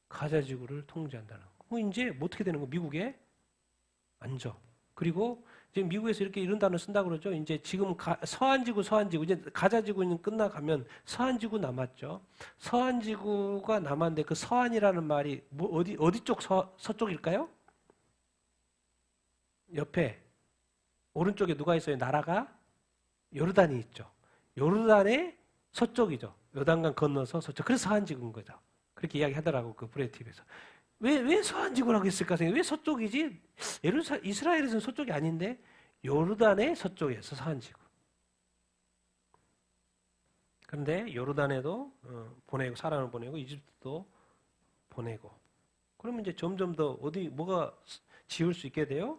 가자 지구를 통제한다는 거. 그럼 이제 뭐 어떻게 되는 거? 미국에 앉아. 그리고 이제 미국에서 이런 단어 쓴다 그러죠. 이제 지금 서한지구, 이제 가자 지구는 끝나가면 서한지구 남았죠. 서한지구가 남았는데 그 서한이라는 말이 어디 쪽 서쪽일까요? 옆에 오른쪽에 누가 있어요? 나라가 요르단이 있죠. 요르단의 서쪽이죠. 요단강 건너서 서쪽. 그래서 서한지구인 거죠. 그렇게 이야기하더라고 그 브래드 TV에서. 왜 서한지구라고 했을까 생각해. 왜 서쪽이지? 이스라엘에서는 서쪽이 아닌데 요르단의 서쪽에서 서한지구. 그런데 요르단에도 보내고 사람을 보내고 이집트도 보내고 그러면 이제 점점 더 뭐가 지을 수 있게 돼요?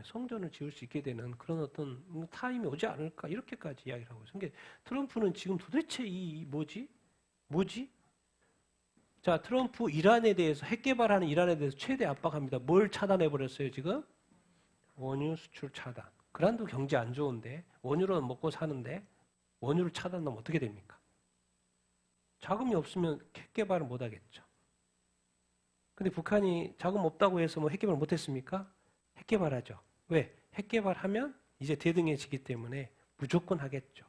성전을 지을 수 있게 되는 그런 어떤 타임이 오지 않을까 이렇게까지 이야기를 하고 있어요. 그러니까 트럼프는 지금 도대체 뭐지? 자, 트럼프 이란에 대해서 핵 개발하는 이란에 대해서 최대 압박합니다. 뭘 차단해 버렸어요, 지금? 원유 수출 차단. 그란도 경제 안 좋은데 원유로 먹고 사는데 원유를 차단하면 어떻게 됩니까? 자금이 없으면 핵 개발을 못 하겠죠. 근데 북한이 자금 없다고 해서 뭐 핵 개발 못 했습니까? 핵 개발하죠. 왜? 핵 개발하면 이제 대등해지기 때문에 무조건 하겠죠.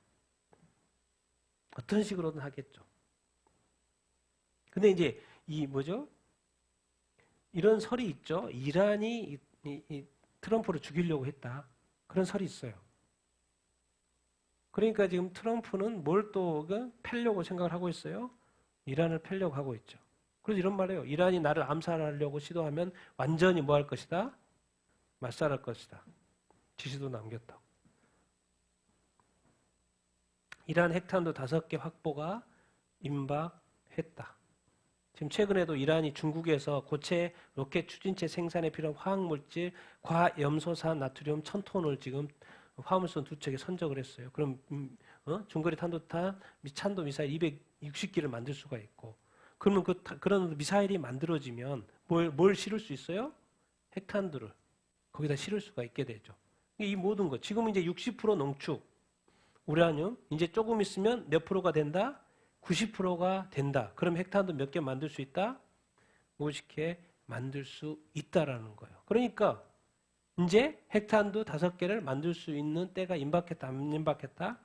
어떤 식으로든 하겠죠. 근데 이제 이런 설이 있죠. 이란이 이 트럼프를 죽이려고 했다. 그런 설이 있어요. 그러니까 지금 트럼프는 뭘 또 패려고 생각을 하고 있어요? 이란을 패려고 하고 있죠. 그래서 이런 말이에요. 이란이 나를 암살하려고 시도하면 완전히 뭐 할 것이다? 말살할 것이다. 지시도 남겼다고. 이란 핵탄두 5개 확보가 임박했다. 지금 최근에도 이란이 중국에서 고체 로켓 추진체 생산에 필요한 화학물질 과염소산 나트륨 1000톤을 지금 화물선 2척에 선적을 했어요. 그럼 중거리 탄도탄 찬도 미사일 260기를 만들 수가 있고 그러면 그런 미사일이 만들어지면 뭘 실을 수 있어요? 핵탄두를 거기다 실을 수가 있게 되죠. 이 모든 것 지금 이제 60% 농축 우라늄 이제 조금 있으면 몇 프로가 된다? 90%가 된다. 그럼 핵탄두 몇 개 만들 수 있다? 50개 만들 수 있다라는 거예요. 그러니까 이제 핵탄두 5개를 만들 수 있는 때가 임박했다. 안 임박했다?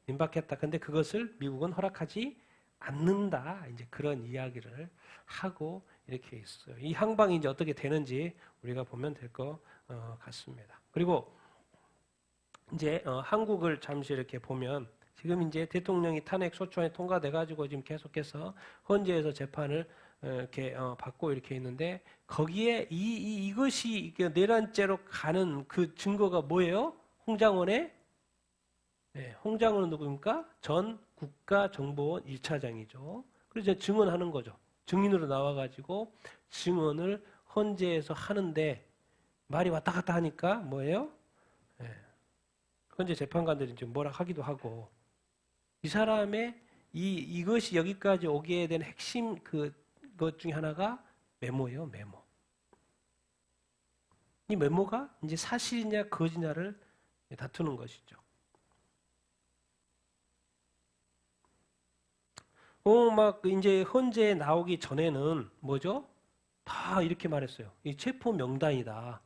임박했다. 근데 그것을 미국은 허락하지 않는다. 이제 그런 이야기를 하고 이렇게 있어요. 이 항방이 이제 어떻게 되는지 우리가 보면 될 것 같습니다. 그리고 이제 한국을 잠시 이렇게 보면 지금 이제 대통령이 탄핵 소추안이 통과돼 가지고 지금 계속해서 헌재에서 재판을 이렇게 받고 이렇게 있는데 거기에 이것이 내란죄로 가는 그 증거가 뭐예요? 홍장원의 홍장원은 누구입니까? 전 국가정보원 1차장이죠. 그래서 이제 증언하는 거죠. 증인으로 나와가지고 증언을 헌재에서 하는데 말이 왔다 갔다 하니까 뭐예요? 헌재 재판관들이 이제 뭐라 하기도 하고 이 사람의 이것이 여기까지 오게 된 핵심 그것 중에 하나가 메모예요, 메모. 이 메모가 이제 사실이냐 거짓냐를 다투는 것이죠. 막 이제 헌재에 나오기 전에는 뭐죠? 다 이렇게 말했어요. 이 체포 명단이다.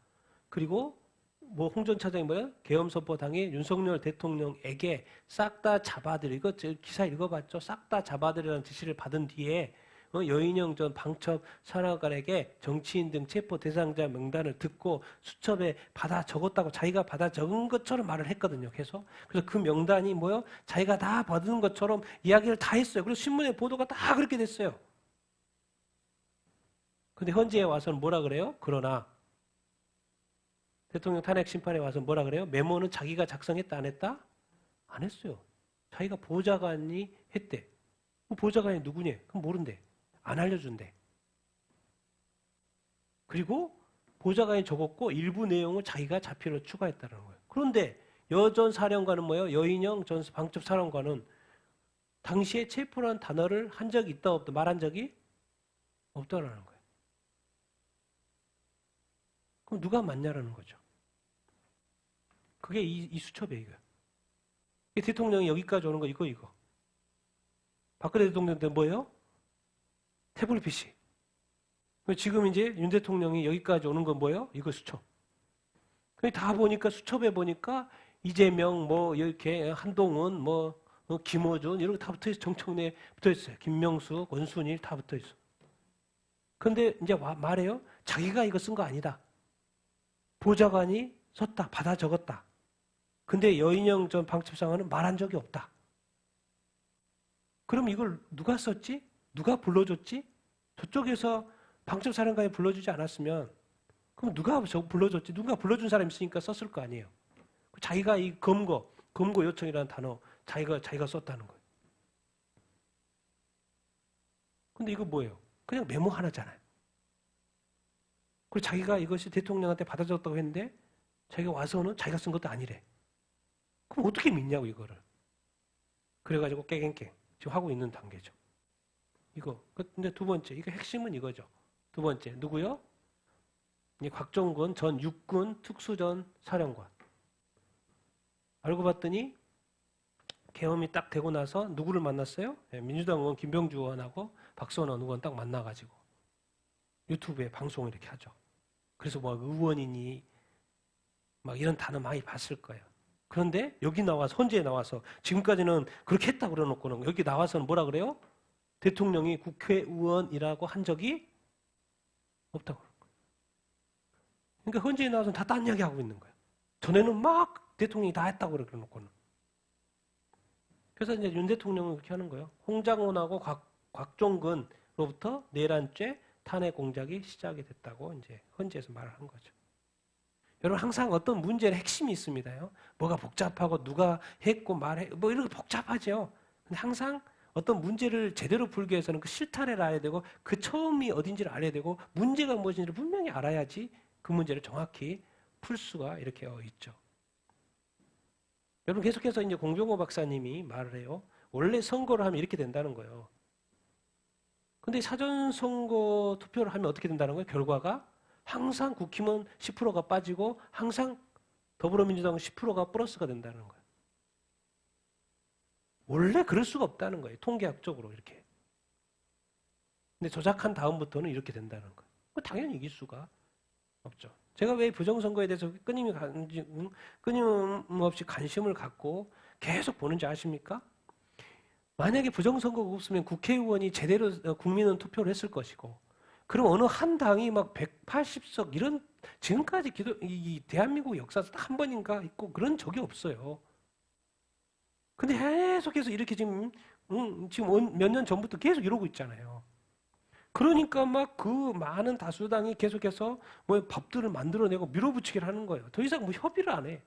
그리고 뭐 홍 전 차장이 뭐야? 계엄선포당이 윤석열 대통령에게 싹 다 잡아들이 이거 기사 읽어봤죠? 싹 다 잡아들이라는 지시를 받은 뒤에 여인영 전 방첩 사령관에게 정치인 등 체포 대상자 명단을 듣고 수첩에 받아 적었다고 자기가 받아 적은 것처럼 말을 했거든요. 계속. 그래서 그 명단이 뭐요? 자기가 다 받은 것처럼 이야기를 다 했어요. 그래서 신문에 보도가 다 그렇게 됐어요. 근데 헌재에 와서는 뭐라 그래요? 그러나 대통령 탄핵 심판에 와서 뭐라 그래요? 메모는 자기가 작성했다 안 했다? 안 했어요. 자기가 보좌관이 했대. 그럼 보좌관이 누구니? 그럼 모른대. 안 알려준대. 그리고 보좌관이 적었고 일부 내용을 자기가 자필로 추가했다는 거예요. 그런데 여전 사령관은 뭐예요? 여인영 전 방첩 사령관은 당시에 체포라는 단어를 한 적이 있다 없다 말한 적이 없다라는 거예요. 그럼 누가 맞냐라는 거죠. 그게 이 수첩이에요. 이거. 대통령이 여기까지 오는 거 이거. 박근혜 대통령 때 뭐예요? 태블릿 PC. 지금 이제 윤 대통령이 여기까지 오는 건 뭐예요? 이거 수첩. 다 보니까 수첩에 보니까 이재명 뭐 이렇게 한동훈 뭐 김어준 이런 거 다 붙어 있어. 정청래 붙어 있어요. 김명수, 원순일 다 붙어 있어. 근데 이제 말해요. 자기가 이거 쓴 거 아니다. 보좌관이 썼다. 받아 적었다. 근데 여인영 전 방첩사관은 말한 적이 없다. 그럼 이걸 누가 썼지? 누가 불러줬지? 저쪽에서 방첩사령관이 불러주지 않았으면 그럼 누가 불러줬지? 누가 불러준 사람이 있으니까 썼을 거 아니에요. 자기가 이 검거 요청이라는 단어 자기가 썼다는 거예요. 근데 이거 뭐예요? 그냥 메모 하나잖아요. 그리고 자기가 이것이 대통령한테 받아줬다고 했는데 자기가 와서는 자기가 쓴 것도 아니래. 그럼 어떻게 믿냐고 이거를. 그래가지고 깨갱깽 지금 하고 있는 단계죠. 이거. 근데 두 번째, 이거 핵심은 이거죠. 두 번째, 누구요? 이 곽종근 전 육군 특수전 사령관. 알고 봤더니 계엄이 딱 되고 나서 누구를 만났어요? 민주당 의원 김병주 의원하고 박선원 의원 딱 만나가지고 유튜브에 방송을 이렇게 하죠. 그래서 뭐 의원이니 막 이런 단어 많이 봤을 거예요. 그런데 여기 나와서 헌재에 나와서 지금까지는 그렇게 했다고 그러놓고는 여기 나와서는 뭐라 그래요? 대통령이 국회의원이라고 한 적이 없다고 그러는 거예요. 그러니까 헌재에 나와서는 다 딴 이야기 하고 있는 거예요. 전에는 막 대통령이 다 했다고 그러놓고는. 그래서 이제 윤 대통령은 그렇게 하는 거예요. 홍장원하고 곽종근로부터 내란죄 탄핵 공작이 시작이 됐다고 이제 헌재에서 말을 한 거죠. 여러분 항상 어떤 문제의 핵심이 있습니다요. 뭐가 복잡하고 누가 했고 말해 뭐 이런 거 복잡하죠. 근데 항상 어떤 문제를 제대로 풀기 위해서는 그 실타래를 알아야 되고 그 처음이 어딘지를 알아야 되고 문제가 무엇인지를 분명히 알아야지 그 문제를 정확히 풀 수가 이렇게 있죠. 여러분 계속해서 이제 공병호 박사님이 말을 해요. 원래 선거를 하면 이렇게 된다는 거예요. 근데 사전선거 투표를 하면 어떻게 된다는 거예요? 결과가 항상 국힘은 10%가 빠지고 항상 더불어민주당은 10%가 플러스가 된다는 거예요. 원래 그럴 수가 없다는 거예요. 통계학적으로 이렇게. 근데 조작한 다음부터는 이렇게 된다는 거예요. 당연히 이길 수가 없죠. 제가 왜 부정선거에 대해서 끊임없이 관심을 갖고 계속 보는지 아십니까? 만약에 부정선거가 없으면 국회의원이 제대로 국민은 투표를 했을 것이고 그럼 어느 한 당이 막 180석 이런 지금까지 이 대한민국 역사에서 한 번인가 있고 그런 적이 없어요. 근데 계속해서 이렇게 지금 몇 년 전부터 계속 이러고 있잖아요. 그러니까 막 그 많은 다수당이 계속해서 뭐 법들을 만들어내고 밀어붙이기를 하는 거예요. 더 이상 뭐 협의를 안 해.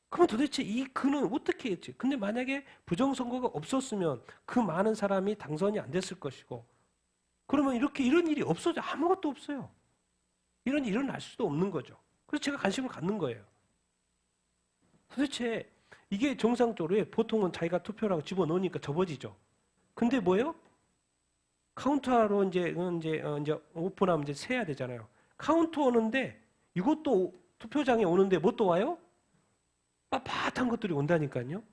그럼 도대체 이 그는 어떻게 했지? 근데 만약에 부정선거가 없었으면 그 많은 사람이 당선이 안 됐을 것이고 그러면 이런 일이 없어져. 아무것도 없어요. 이런 일이 일어날 수도 없는 거죠. 그래서 제가 관심을 갖는 거예요. 도대체 이게 정상적으로 보통은 자기가 투표라고 집어넣으니까 접어지죠. 근데 뭐예요? 카운터로 이제 오픈하면 이제 세야 되잖아요. 카운터 오는데 이것도 투표장에 오는데 뭐 또 와요? 빳빳한 것들이 온다니까요.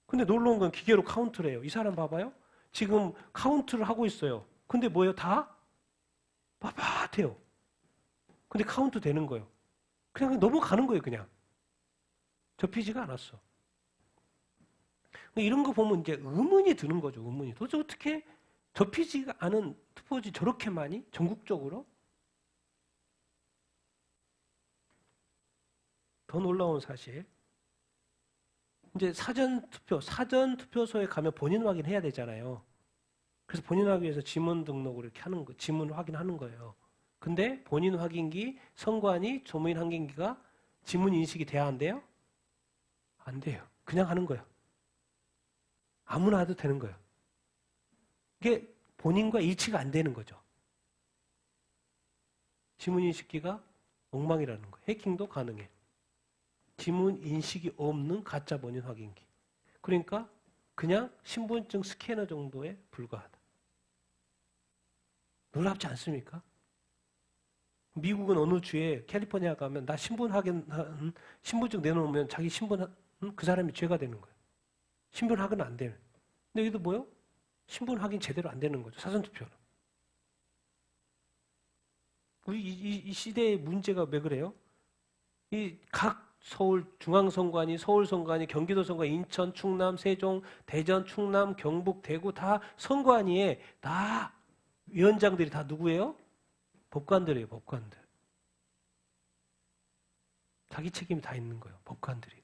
근데 놀라운 건 기계로 카운트를 해요. 이 사람 봐봐요. 지금 카운트를 하고 있어요. 근데 뭐예요? 다 빳빳해요. 근데 카운트 되는 거예요. 그냥 넘어가는 거예요. 그냥. 접히지가 않았어. 이런 거 보면 이제 의문이 드는 거죠. 의문이. 도대체 어떻게 접히지가 않은 투표지 저렇게 많이 전국적으로? 더 놀라운 사실. 이제 사전투표소에 가면 본인 확인해야 되잖아요. 그래서 본인 확인 위해서 지문 등록을 이렇게 하는 거, 지문 확인하는 거예요. 근데 본인 확인기, 선관위, 조민 확인기가 지문 인식이 돼야 한대요? 안 돼요. 그냥 하는 거예요. 아무나 해도 되는 거예요. 이게 본인과 일치가 안 되는 거죠. 지문 인식기가 엉망이라는 거예요. 해킹도 가능해. 지문 인식이 없는 가짜 본인 확인기. 그러니까 그냥 신분증 스캐너 정도에 불과하다. 놀랍지 않습니까? 미국은 어느 주에 캘리포니아 가면 나 신분증 내놓으면 자기 그 사람이 죄가 되는 거예요. 신분 확인 안 되는. 근데 여기도 뭐요? 신분 확인 제대로 안 되는 거죠. 사전투표는. 이 시대의 문제가 왜 그래요? 이 각 서울 중앙선관위, 서울선관위, 경기도선관위, 인천, 충남, 세종, 대전, 충남, 경북, 대구 다 선관위에 다 위원장들이 다 누구예요? 법관들이에요. 법관들. 자기 책임이 다 있는 거예요. 법관들이.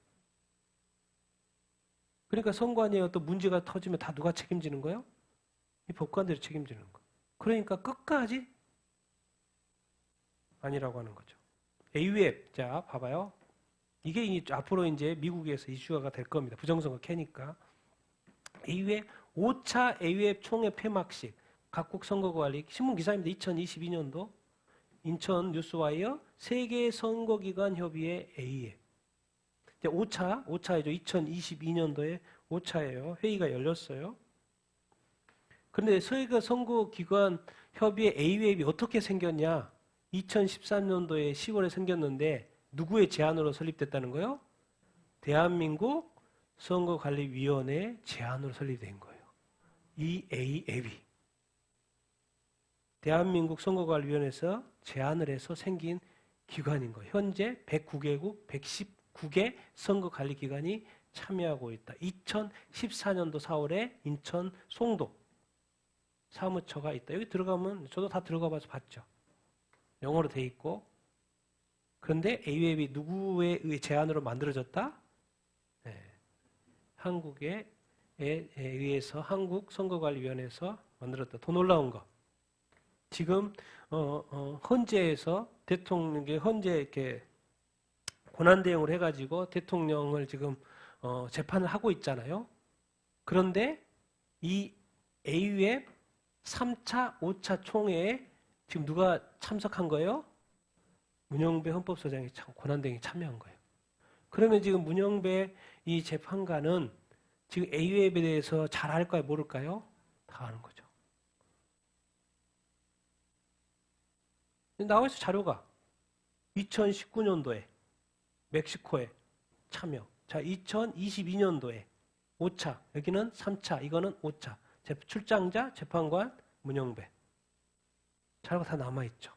그러니까 선관위에 어떤 문제가 터지면 다 누가 책임지는 거예요? 이 법관들이 책임지는 거. 그러니까 끝까지 아니라고 하는 거죠. AUF, 자 봐봐요. 이게 앞으로 이제 미국에서 이슈가 될 겁니다. 부정선거 캐니까. AUF 5차 AUF 총회 폐막식 각국 선거관리 신문 기사입니다. 2022년도 인천 뉴스와이어 세계 선거기관 협의회 A에 5차이죠. 2022년도에 5차예요. 회의가 열렸어요. 그런데 세계 선거기관 협의회 A웹이 어떻게 생겼냐? 2013년도에 10월에 생겼는데 누구의 제안으로 설립됐다는 거예요? 대한민국 선거관리위원회 제안으로 설립된 거예요. 이 A앱이 대한민국 선거관리위원회에서 제안을 해서 생긴 기관인 거예요. 현재 109개국 119개 선거관리기관이 참여하고 있다. 2014년도 4월에 인천 송도 사무처가 있다. 여기 들어가면 저도 다 들어가 봐서 봤죠. 영어로 돼 있고. 그런데 A웹이 누구의 제안으로 만들어졌다? 네. 한국에 의해서 한국선거관리위원회에서 만들었다. 더 놀라운 거. 지금 헌재에서 대통령이 헌재 이렇게 권한 대응을 해가지고 대통령을 지금 재판을 하고 있잖아요. 그런데 이 A웹 3차, 5차 총회에 지금 누가 참석한 거예요? 문영배 헌법소장이 권한대행이 참여한 거예요. 그러면 지금 문영배 이 재판관은 지금 A웹에 대해서 잘 알까요? 모를까요? 다 아는 거죠. 나와 있어 자료가 2019년도에 멕시코에 참여. 자, 2022년도에 5차, 여기는 3차, 이거는 5차. 출장자, 재판관, 문영배. 자료가 다 남아있죠.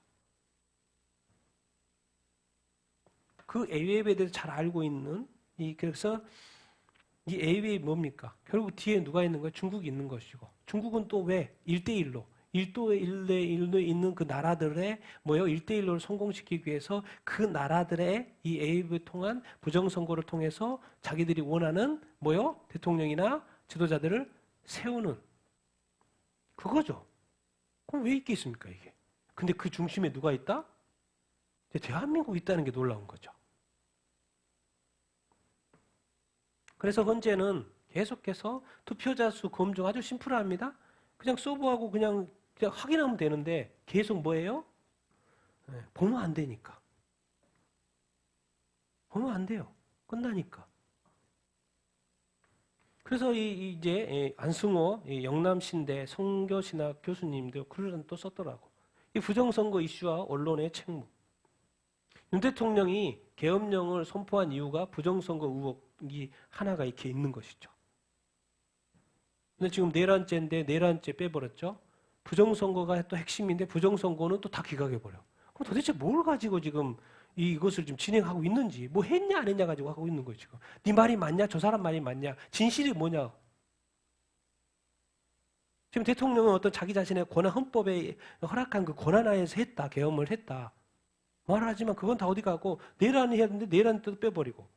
그 A웹에 대해서 잘 알고 있는, 그래서 이 A웹이 뭡니까? 결국 뒤에 누가 있는 거예요? 중국이 있는 것이고. 중국은 또 왜? 1대1로. 1대1로 있는 그 나라들의 1대1로를 성공시키기 위해서 그 나라들의 이 A웹을 통한 부정선거를 통해서 자기들이 원하는 대통령이나 지도자들을 세우는 그거죠. 그럼 왜 있겠습니까, 이게? 근데 그 중심에 누가 있다? 대한민국이 있다는 게 놀라운 거죠. 그래서 현재는 계속해서 투표자 수 검증 아주 심플합니다. 그냥 서버하고 그냥 확인하면 되는데 계속 뭐예요? 보면 안 되니까. 보면 안 돼요. 끝나니까. 그래서 이제 안승호 영남신대 성교신학 교수님도 글을 또 썼더라고. 이 부정선거 이슈와 언론의 책무. 윤 대통령이 계엄령을 선포한 이유가 부정선거 의혹이 하나가 이렇게 있는 것이죠. 근데 지금 내란죄인데 내란죄 빼버렸죠. 부정선거가 또 핵심인데 부정선거는 또 다 기각해버려. 그럼 도대체 뭘 가지고 지금 이것을 지금 진행하고 있는지, 뭐 했냐 안 했냐 가지고 하고 있는 거예요 지금. 네 말이 맞냐, 저 사람 말이 맞냐, 진실이 뭐냐. 지금 대통령은 어떤 자기 자신의 권한, 헌법에 허락한 그 권한 하에서 했다, 계엄을 했다 말하지만 그건 다 어디 가고, 내란이 해야 되는데 내란 때도 빼버리고,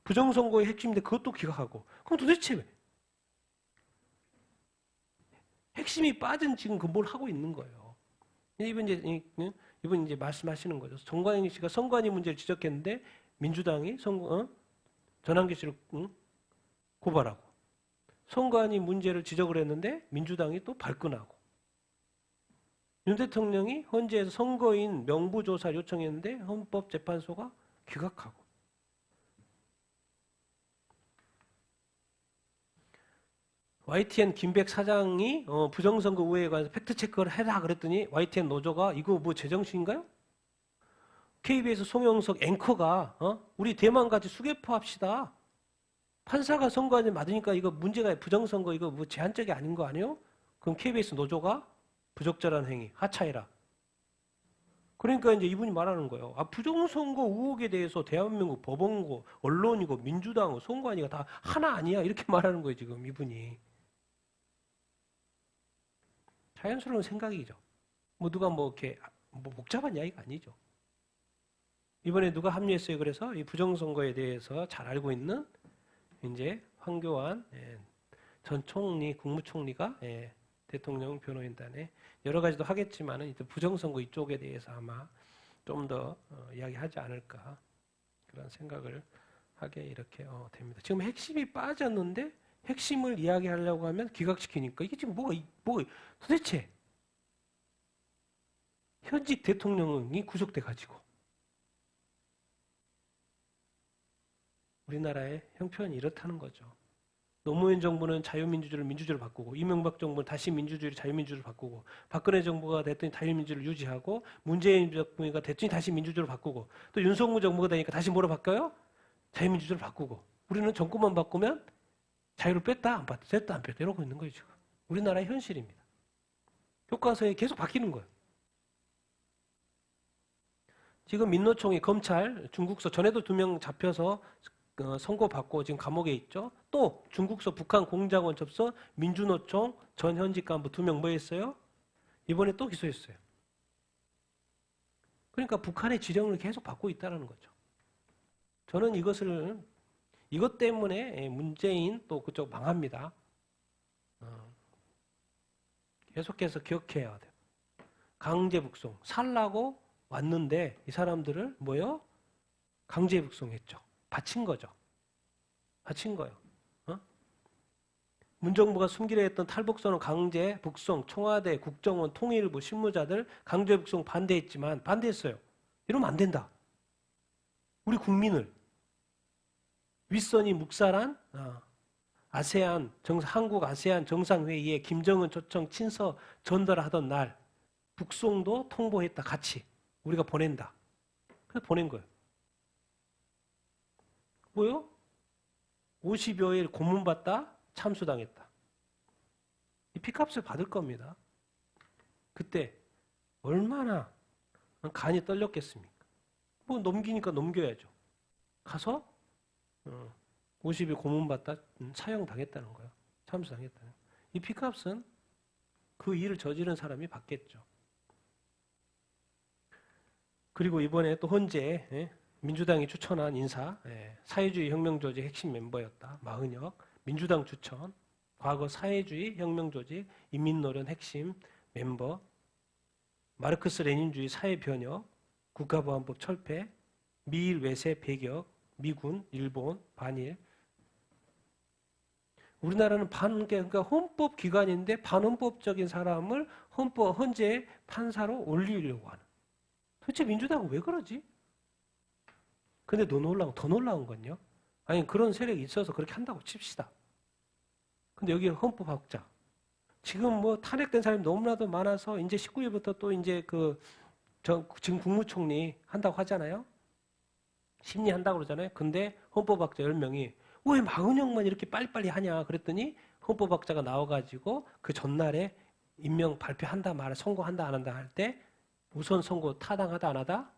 부정선거의 핵심인데 그것도 기각하고. 그럼 도대체 왜? 핵심이 빠진 지금 그 뭘 하고 있는 거예요. 이번 이제 말씀하시는 거죠. 정관영 씨가 선관위 문제를 지적했는데 민주당이 전환기 씨를 고발하고, 선관위 문제를 지적을 했는데 민주당이 또 발끈하고, 윤 대통령이 헌재에서 선거인 명부조사를 요청했는데 헌법재판소가 기각하고. YTN 김백 사장이 부정선거 우회에 관해서 팩트체크를 해라 그랬더니 YTN 노조가 이거 뭐 제정신인가요? KBS 송영석 앵커가 우리 대만같이 수개포 합시다. 판사가 선거안을 맞으니까 이거 문제가 부정선거 이거 뭐 제한적이 아닌 거 아니에요? 그럼 KBS 노조가 부적절한 행위, 하차해라. 그러니까 이제 이분이 말하는 거예요. 부정선거 의혹에 대해서 대한민국 법원고, 언론이고, 민주당, 선관위가 다 하나 아니야. 이렇게 말하는 거예요, 지금 이분이. 자연스러운 생각이죠. 누가 이렇게 복잡한 이야기가 아니죠. 이번에 누가 합류했어요? 그래서 이 부정선거에 대해서 잘 알고 있는 이제 황교안 전 총리, 국무총리가 대통령 변호인단에 여러 가지도 하겠지만은 부정선거 이쪽에 대해서 아마 좀 더 이야기하지 않을까 그런 생각을 하게 이렇게 됩니다. 지금 핵심이 빠졌는데 핵심을 이야기하려고 하면 기각시키니까 이게 지금 도대체 현직 대통령이 구속돼 가지고 우리나라의 형편이 이렇다는 거죠. 노무현 정부는 자유민주주의를 민주주의로 바꾸고 이명박 정부는 다시 민주주의를 자유민주주의로 바꾸고 박근혜 정부가 됐더니 자유민주주의를 유지하고 문재인 정부가 됐더니 다시 민주주의로 바꾸고 또 윤석열 정부가 되니까 다시 뭐로 바뀌어요? 자유민주주의로 바꾸고 우리는 정권만 바꾸면 자유를 뺐다 안 뺐다 됐다 안 뺐다 이러고 있는 거예요 지금. 우리나라의 현실입니다. 교과서에 계속 바뀌는 거예요. 지금 민노총이 검찰 중국서 전에도 2명 잡혀서 선고받고 지금 감옥에 있죠. 또 중국서 북한 공작원 접수 민주노총 전 현직 간부 2명 뭐 했어요? 이번에 또 기소했어요. 그러니까 북한의 지령을 계속 받고 있다는 거죠. 저는 이것 때문에 문재인 또 그쪽 망합니다. 계속해서 기억해야 돼요. 강제 북송 살라고 왔는데 이 사람들을 뭐요? 강제 북송했죠. 바친 거죠. 바친 거예요. 문정부가 숨기려 했던 탈북선언 강제 북송, 청와대, 국정원, 통일부, 실무자들 강제 북송 반대했어요. 이러면 안 된다. 우리 국민을 윗선이 묵살한 한국 아세안 정상회의에 김정은 초청 친서 전달하던 날 북송도 통보했다. 같이 우리가 보낸다. 그래서 보낸 거예요. 뭐요? 50여일 고문받다 참수당했다. 이 피값을 받을 겁니다. 그때 얼마나 간이 떨렸겠습니까? 뭐 넘기니까 넘겨야죠. 가서 50일 고문받다 사형당했다는 거예요. 참수당했다는 거예요. 이 피값은 그 일을 저지른 사람이 받겠죠. 그리고 이번에 또 헌재 민주당이 추천한 인사, 사회주의 혁명조직 핵심 멤버였다. 마은혁, 민주당 추천, 과거 사회주의 혁명조직 인민노련 핵심 멤버, 마르크스 레닌주의 사회변혁, 국가보안법 철폐, 미일 외세 배격, 미군, 일본, 반일. 우리나라는 그러니까 헌법기관인데 반헌법적인 사람을 헌재 판사로 올리려고 하는. 도대체 민주당은 왜 그러지? 근데 더 놀라운 건요. 아니 그런 세력이 있어서 그렇게 한다고 칩시다. 근데 여기 헌법학자. 지금 뭐 탄핵된 사람이 너무나도 많아서 이제 19일부터 또 이제 지금 국무총리 한다고 하잖아요. 심리한다고 그러잖아요. 근데 헌법학자 10명이 왜 마은혁만 이렇게 빨리빨리 하냐 그랬더니 헌법학자가 나와가지고 그 전날에 임명 발표한다 말아 선고한다 안 한다 할 때 우선 선고 타당하다 안 하다?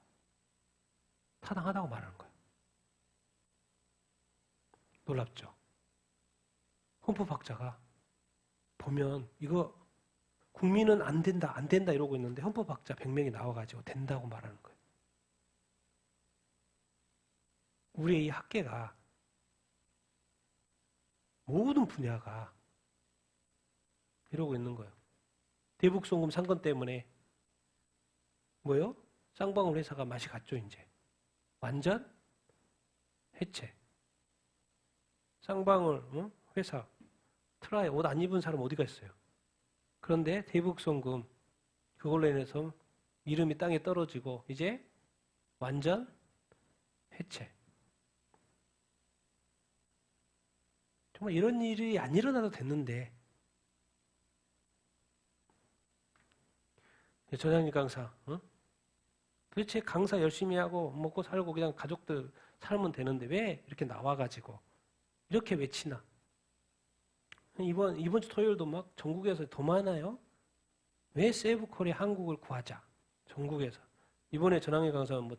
타당하다고 말하는 거예요. 놀랍죠? 헌법학자가 보면 이거 국민은 안 된다 이러고 있는데 헌법학자 100명이 나와가지고 된다고 말하는 거예요. 우리의 이 학계가 모든 분야가 이러고 있는 거예요. 대북송금 사건 때문에 뭐요? 쌍방울 회사가 맛이 갔죠 이제. 완전 해체. 쌍방울 회사 트라이 옷 안 입은 사람 어디가 있어요? 그런데 대북송금 그걸로 인해서 이름이 땅에 떨어지고 이제 완전 해체. 정말 이런 일이 안 일어나도 됐는데 전향리 강사 도대체 강사 열심히 하고 먹고 살고 그냥 가족들 살면 되는데 왜 이렇게 나와가지고 이렇게 외치나? 이번 주 토요일도 막 전국에서 더 많아요. 왜 세이브코리아 한국을 구하자. 전국에서. 이번에 전향리 강사는 뭐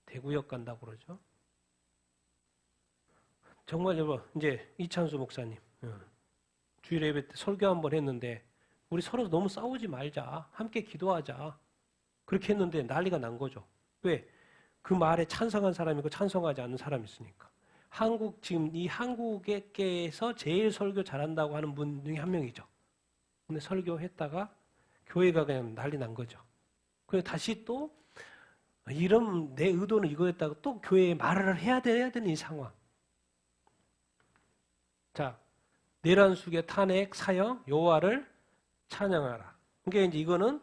대구역 간다고 그러죠. 정말 여러분 이제 이찬수 목사님 주일 예배 때 설교 한번 했는데 우리 서로 너무 싸우지 말자. 함께 기도하자. 그렇게 했는데 난리가 난 거죠. 왜? 그 말에 찬성한 사람이 있고 찬성하지 않는 사람이 있으니까. 지금 이 한국에서 제일 설교 잘한다고 하는 분 중에 한 명이죠. 근데 설교했다가 교회가 그냥 난리 난 거죠. 그래서 다시 또 내 의도는 이거였다고 또 교회에 말을 해야 되는 이 상황. 자, 내란숙의 탄핵, 사형, 여호와를 찬양하라. 그러니까 이제 이거는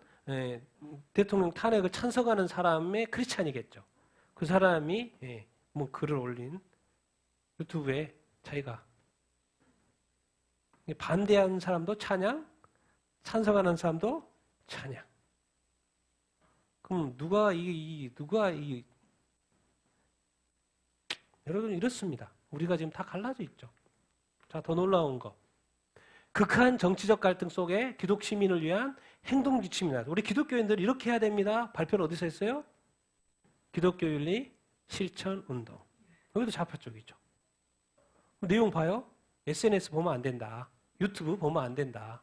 대통령 탄핵을 찬성하는 사람의 크리스찬이겠죠. 그 사람이 뭐 글을 올린 유튜브에 자기가 반대하는 사람도 찬양, 찬성하는 사람도 찬양. 그럼 누가 여러분 이렇습니다. 우리가 지금 다 갈라져 있죠. 자, 더 놀라운 거. 극한 정치적 갈등 속에 기독 시민을 위한 행동 지침이다. 우리 기독교인들 이렇게 해야 됩니다. 발표를 어디서 했어요? 기독교 윤리 실천 운동. 여기도 좌파 쪽이죠. 내용 봐요. SNS 보면 안 된다. 유튜브 보면 안 된다.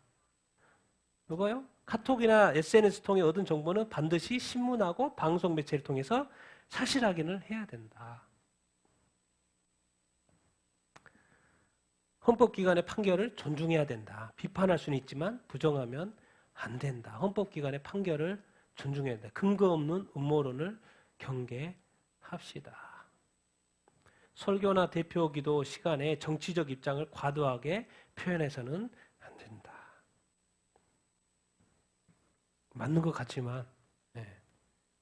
이거요? 카톡이나 SNS 통해 얻은 정보는 반드시 신문하고 방송 매체를 통해서 사실 확인을 해야 된다. 헌법기관의 판결을 존중해야 된다. 비판할 수는 있지만 부정하면 안 된다. 헌법기관의 판결을 존중해야 된다. 근거 없는 음모론을 경계합시다. 설교나 대표기도 시간에 정치적 입장을 과도하게 표현해서는 안 된다. 맞는 것 같지만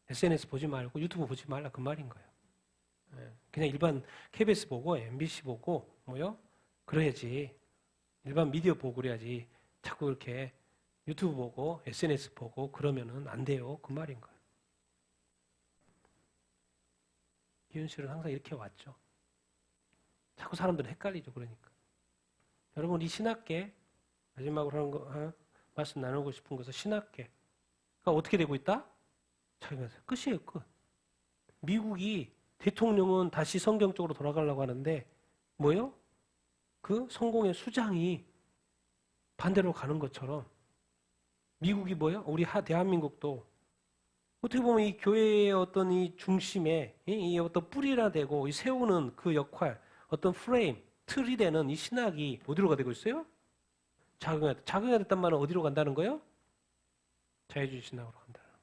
SNS 보지 말고 유튜브 보지 말라 그 말인 거예요. 그냥 일반 KBS 보고 MBC 보고 뭐요? 그래야지. 일반 미디어 보고 그래야지. 자꾸 이렇게 유튜브 보고 SNS 보고 그러면은 안 돼요. 그 말인 거예요. 이윤실은 항상 이렇게 왔죠. 자꾸 사람들은 헷갈리죠. 그러니까. 여러분 이 신학계 마지막으로 하는 거 말씀 나누고 싶은 것은 신학계가 어떻게 되고 있다? 자기가 끝이에요. 끝. 미국이 대통령은 다시 성경적으로 돌아가려고 하는데 뭐요? 그 성공의 수장이 반대로 가는 것처럼 미국이 뭐예요? 우리 대한민국도 어떻게 보면 이 교회의 어떤 이 중심에 이 어떤 뿌리라 되고 이 세우는 그 역할, 어떤 프레임, 틀이 되는 이 신학이 어디로 되고 있어요? 작용해야 됐단 말은 어디로 간다는 거예요? 자유주의 신학으로 간다는 거예요.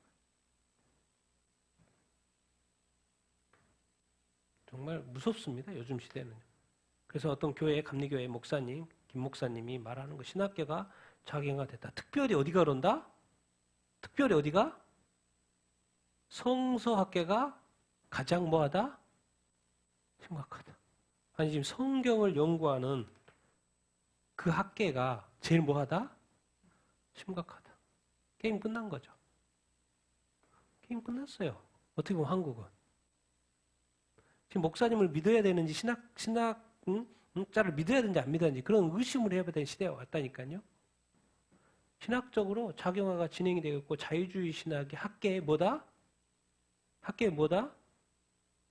정말 무섭습니다. 요즘 시대는. 그래서 어떤 감리교회 목사님, 김 목사님이 말하는 거 신학계가 작용화됐다. 특별히 어디가 그런다? 특별히 어디가? 성서학계가 가장 뭐하다? 심각하다. 아니 지금 성경을 연구하는 그 학계가 제일 뭐하다? 심각하다. 게임 끝난 거죠. 게임 끝났어요. 어떻게 보면 한국은. 지금 목사님을 믿어야 되는지 신학자를 믿어야 되는지 안 믿어야 되는지 그런 의심을 해야 되는 시대가 왔다니까요. 신학적으로 작용화가 진행이 되고 있고 자유주의 신학의 학계의 뭐다? 학계의 뭐다?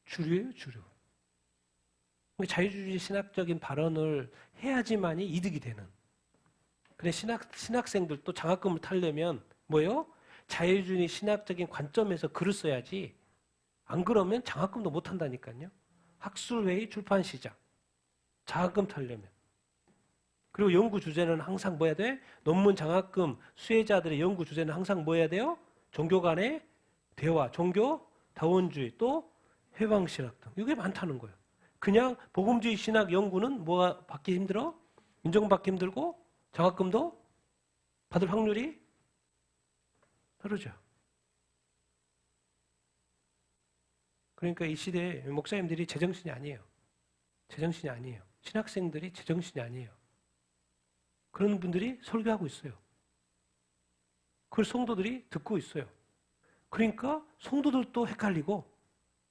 주류예요, 주류. 자유주의 신학적인 발언을 해야지만이 이득이 되는. 그래 신학생들도 장학금을 타려면 뭐예요? 자유주의 신학적인 관점에서 글을 써야지. 안 그러면 장학금도 못 한다니까요. 학술회의 출판시장. 장학금 타려면. 그리고 연구 주제는 항상 뭐 해야 돼? 논문 장학금 수혜자들의 연구 주제는 항상 뭐 해야 돼요? 종교 간의 대화, 종교 다원주의, 또 해방신학 등. 이게 많다는 거예요. 그냥 복음주의 신학 연구는 뭐가 받기 힘들어? 인정받기 힘들고 장학금도 받을 확률이 다르죠. 그러니까 이 시대에 목사님들이 제정신이 아니에요. 제정신이 아니에요. 신학생들이 제정신이 아니에요. 그런 분들이 설교하고 있어요. 그걸 성도들이 듣고 있어요. 그러니까 성도들도 헷갈리고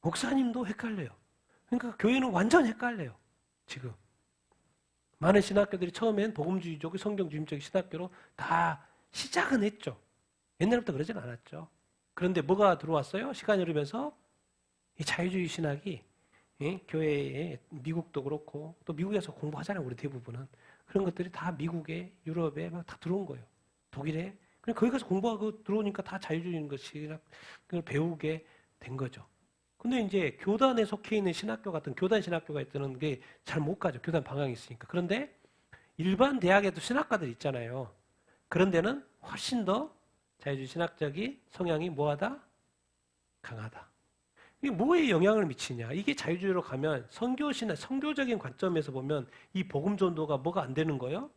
목사님도 헷갈려요. 그러니까 교회는 완전 헷갈려요. 지금. 많은 신학교들이 처음엔 복음주의적, 성경주의적 신학교로 다 시작은 했죠. 옛날부터 그러진 않았죠. 그런데 뭐가 들어왔어요? 시간이 흐르면서 이 자유주의 신학이 교회에 미국도 그렇고 또 미국에서 공부하잖아요. 우리 대부분은. 그런 것들이 다 미국에 유럽에 막 다 들어온 거예요. 독일에. 그냥 거기 가서 공부하고 들어오니까 다 자유주의인 것이 그걸 배우게 된 거죠. 근데 이제 교단에 속해 있는 신학교 같은 교단 신학교가 있다는 게 잘 못 가죠. 교단 방향이 있으니까. 그런데 일반 대학에도 신학과들 있잖아요. 그런 데는 훨씬 더 자유주의 신학적인 성향이 뭐하다? 강하다. 이게 뭐에 영향을 미치냐? 이게 자유주의로 가면 성교적인 관점에서 보면 이 복음 전도가 뭐가 안 되는 거예요?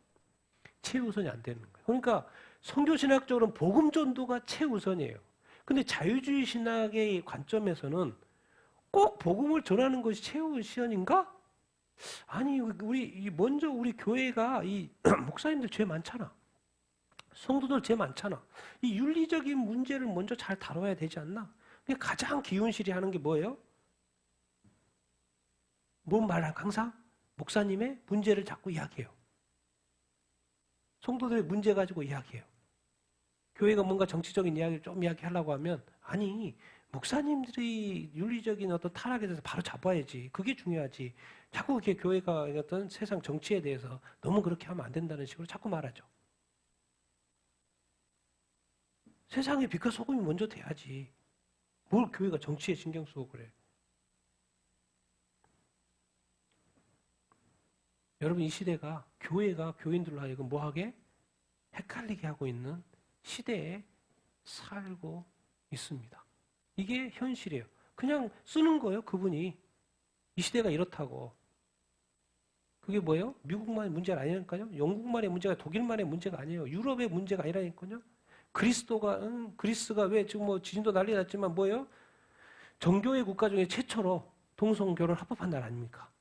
최우선이 안 되는 거예요. 그러니까 선교신학적으로는 복음 전도가 최우선이에요. 근데 자유주의 신학의 관점에서는 꼭 복음을 전하는 것이 최우선인가? 아니, 먼저 우리 교회가 이 목사님들 죄 많잖아. 성도들 죄 많잖아. 이 윤리적인 문제를 먼저 잘 다뤄야 되지 않나? 가장 기운실이 하는 게 뭐예요? 뭔 말을 항상? 목사님의 문제를 자꾸 이야기해요. 성도들의 문제 가지고 이야기해요. 교회가 뭔가 정치적인 이야기를 좀 이야기하려고 하면 아니 목사님들이 윤리적인 어떤 타락에 대해서 바로 잡아야지. 그게 중요하지. 자꾸 이렇게 교회가 어떤 세상 정치에 대해서 너무 그렇게 하면 안 된다는 식으로 자꾸 말하죠. 세상에 빛과 소금이 먼저 돼야지. 뭘 교회가 정치에 신경 쓰고 그래. 여러분 이 시대가 교회가 교인들로 하여금 뭐하게? 헷갈리게 하고 있는 시대에 살고 있습니다. 이게 현실이에요. 그냥 쓰는 거예요, 그분이. 이 시대가 이렇다고. 그게 뭐예요? 미국만의 문제가 아니라니까요. 영국만의 문제가 독일만의 문제가 아니에요. 유럽의 문제가 아니라니까요. 그리스가 왜 지금 뭐 지진도 난리 났지만 뭐예요? 정교회 국가 중에 최초로 동성결혼 합법한 나라 아닙니까?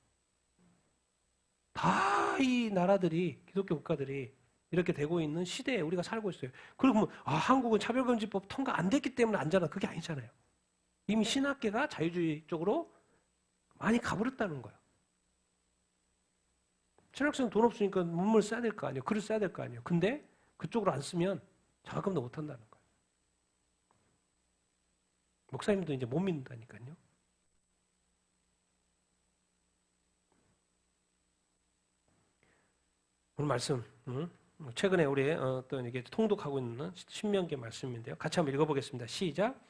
다 이 나라들이 기독교 국가들이 이렇게 되고 있는 시대에 우리가 살고 있어요. 그리고 뭐, 한국은 차별금지법 통과 안 됐기 때문에 안 자라. 그게 아니잖아요. 이미 신학계가 자유주의 쪽으로 많이 가버렸다는 거예요. 신학생은 돈 없으니까 문물 써야 될 거 아니에요. 글을 써야 될 거 아니에요. 근데 그쪽으로 안 쓰면 장학금도 못 한다는 거예요. 목사님도 이제 못 믿는다니까요. 오늘 말씀, 최근에 우리 또 이게 통독하고 있는 신명기 말씀인데요. 같이 한번 읽어보겠습니다. 시작.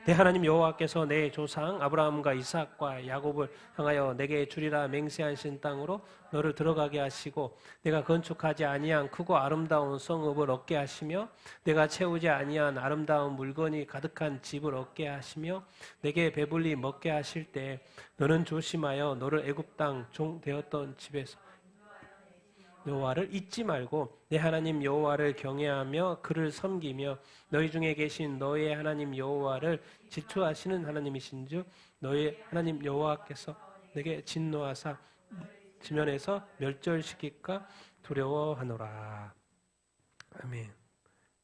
내 하나님 여호와께서 내 조상 아브라함과 이삭과 야곱을 향하여 내게 주리라 맹세하신 땅으로 너를 들어가게 하시고 내가 건축하지 아니한 크고 아름다운 성읍을 얻게 하시며 내가 채우지 아니한 아름다운 물건이 가득한 집을 얻게 하시며 내게 배불리 먹게 하실 때 너는 조심하여 너를 애굽 땅 종 되었던 집에서 여호와를 잊지 말고 내 하나님 여호와를 경외하며 그를 섬기며 너희 중에 계신 너의 하나님 여호와를 질투하시는 하나님이신즉 너희 하나님 여호와께서 내게 진노하사 지면에서 멸절시킬까 두려워하노라. 아멘.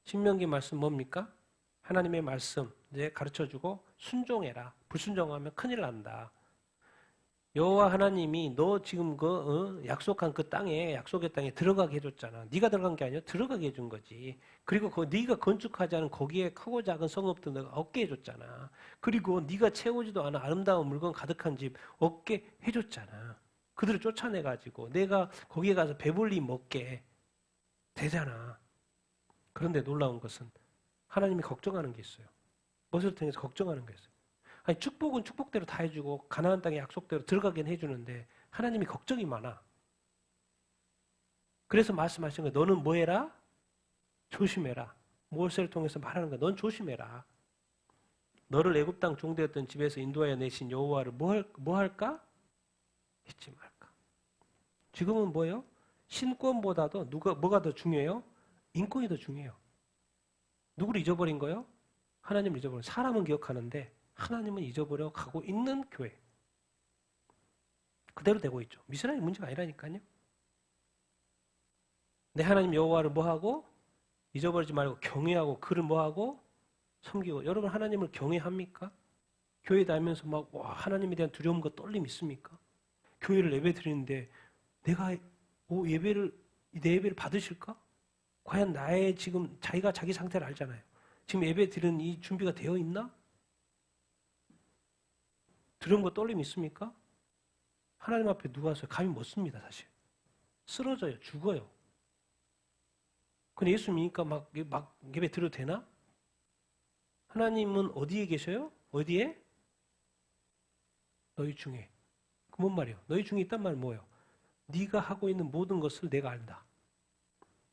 신명기 말씀 뭡니까? 하나님의 말씀 이제 가르쳐주고 순종해라. 불순종하면 큰일 난다. 여호와 하나님이 너 지금 약속한 그 땅에 약속의 땅에 들어가게 해줬잖아. 네가 들어간 게 아니라 들어가게 해준 거지. 그리고 네가 건축하지 않은 거기에 크고 작은 성읍도 내가 얻게 해줬잖아. 그리고 네가 채우지도 않은 아름다운 물건 가득한 집 얻게 해줬잖아. 그들을 쫓아내가지고 내가 거기에 가서 배불리 먹게 되잖아. 그런데 놀라운 것은 하나님이 걱정하는 게 있어요. 무엇을 통해서 걱정하는 게 있어요. 아니 축복은 축복대로 다 해주고 가나안 땅의 약속대로 들어가긴 해주는데 하나님이 걱정이 많아. 그래서 말씀하신 거예요. 너는 뭐 해라? 조심해라. 모세를 통해서 말하는 거야. 넌 조심해라. 너를 애굽 땅 종되었던 집에서 인도하여 내신 여호와를 뭐 할까? 잊지 말까. 지금은 뭐예요? 신권보다도 뭐가 더 중요해요? 인권이 더 중요해요. 누구를 잊어버린 거예요? 하나님을 잊어버린. 사람은 기억하는데 하나님은 잊어버려 가고 있는 교회. 그대로 되고 있죠. 미스라엘 문제가 아니라니까요. 내 하나님 여호와를 뭐하고? 잊어버리지 말고 경외하고 그를 뭐하고? 섬기고. 여러분 하나님을 경외합니까? 교회 다니면서 막 하나님에 대한 두려움과 떨림 있습니까? 교회를 예배 드리는데 내가 내 예배를 받으실까? 과연 나의 지금 자기가 자기 상태를 알잖아요. 지금 예배 드리는 이 준비가 되어 있나? 두려움과 떨림이 있습니까? 하나님 앞에 누가 와서 감히 못 씁니다, 사실. 쓰러져요, 죽어요. 근데 예수 믿으니까 막 예배 드려도 되나? 하나님은 어디에 계셔요? 어디에? 너희 중에. 그 뭔 말이에요? 너희 중에 있단 말은 뭐예요? 네가 하고 있는 모든 것을 내가 안다.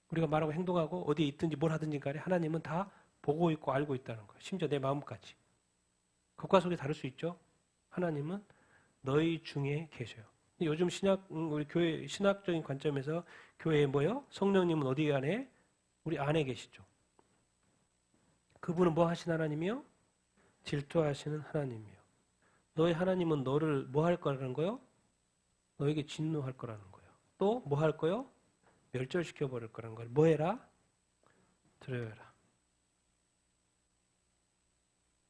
우리가 말하고 행동하고 어디에 있든지 뭘 하든지 간에 하나님은 다 보고 있고 알고 있다는 거예요. 심지어 내 마음까지. 겉과 속이 다를 수 있죠? 하나님은 너희 중에 계셔요. 요즘 우리 교회 신학적인 관점에서 교회에 뭐요? 성령님은 어디 안에? 우리 안에 계시죠. 그분은 뭐 하신 하나님이요? 질투하시는 하나님이요. 너의 하나님은 너를 뭐 할 거라는 거요? 너에게 진노할 거라는 거예요. 또 뭐 할 거요? 멸절시켜 버릴 거라는 거예요. 뭐 해라? 두려워해라.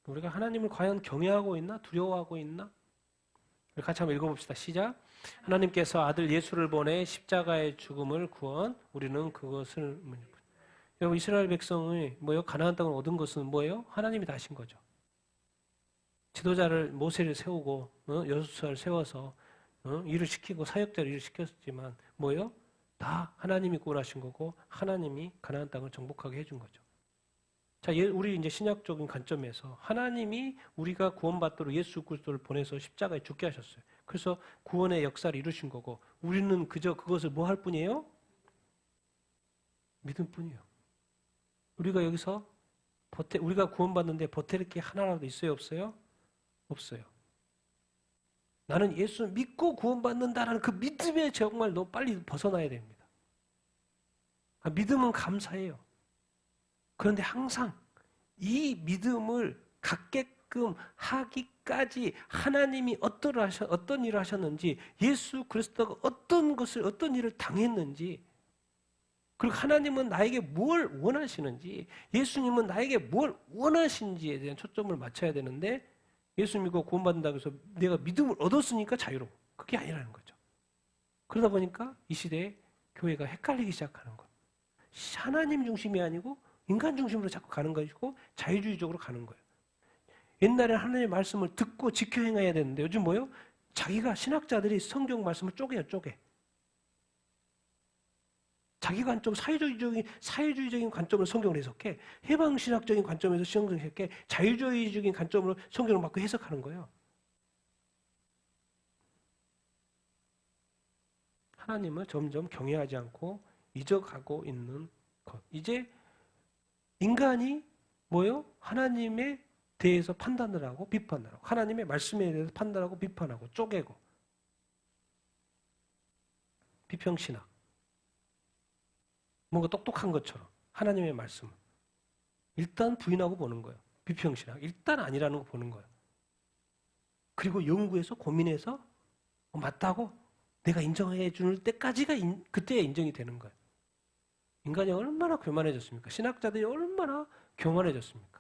우리가 하나님을 과연 경외하고 있나? 두려워하고 있나? 우리 같이 한번 읽어봅시다. 시작. 하나님께서 아들 예수를 보내 십자가의 죽음을 구원, 우리는 그것을 여러분 이스라엘 백성이 뭐요? 가나안 땅을 얻은 것은 뭐예요? 하나님이 다 하신 거죠. 지도자를 모세를 세우고 여호수아를 세워서 일을 시키고 사역자를 일을 시켰지만 뭐예요? 다 하나님이 구원하신 거고 하나님이 가나안 땅을 정복하게 해준 거죠. 자, 우리 이제 신약적인 관점에서 하나님이 우리가 구원받도록 예수 그리스도를 보내서 십자가에 죽게 하셨어요. 그래서 구원의 역사를 이루신 거고 우리는 그저 그것을 뭐 할 뿐이에요? 믿음 뿐이에요. 우리가 여기서 우리가 구원받는데 버틸 게 하나라도 있어요, 없어요? 없어요. 나는 예수 믿고 구원받는다라는 그 믿음에 정말 너무 빨리 벗어나야 됩니다. 믿음은 감사해요. 그런데 항상 이 믿음을 갖게끔 하기까지 하나님이 어떤 일을 하셨는지, 예수 그리스도가 어떤 일을 당했는지, 그리고 하나님은 나에게 뭘 원하시는지, 예수님은 나에게 뭘 원하시는지에 대한 초점을 맞춰야 되는데, 예수 믿고 구원받는다고 해서 내가 믿음을 얻었으니까 자유로워. 그게 아니라는 거죠. 그러다 보니까 이 시대에 교회가 헷갈리기 시작하는 거예요. 하나님 중심이 아니고 인간 중심으로 자꾸 가는 것이고 자유주의적으로 가는 거예요. 옛날에 하나님의 말씀을 듣고 지켜 행해야 되는데 요즘 뭐예요? 자기가 신학자들이 성경 말씀을 쪼개요, 쪼개. 자기 관점, 사회주의적인 관점으로 성경을 해석해. 해방신학적인 관점에서 성경을 해석해. 자유주의적인 관점으로 성경을 막 해석하는 거예요. 하나님을 점점 경외하지 않고 잊어가고 있는 것. 이제 인간이 뭐요? 하나님에 대해서 판단을 하고 비판을 하고 하나님의 말씀에 대해서 판단하고 비판하고 쪼개고 비평신학. 뭔가 똑똑한 것처럼 하나님의 말씀을 일단 부인하고 보는 거예요. 비평신학. 일단 아니라는 거 보는 거예요. 그리고 연구해서 고민해서 맞다고 내가 인정해 줄 때까지가 그때야 인정이 되는 거예요. 인간이 얼마나 교만해졌습니까? 신학자들이 얼마나 교만해졌습니까?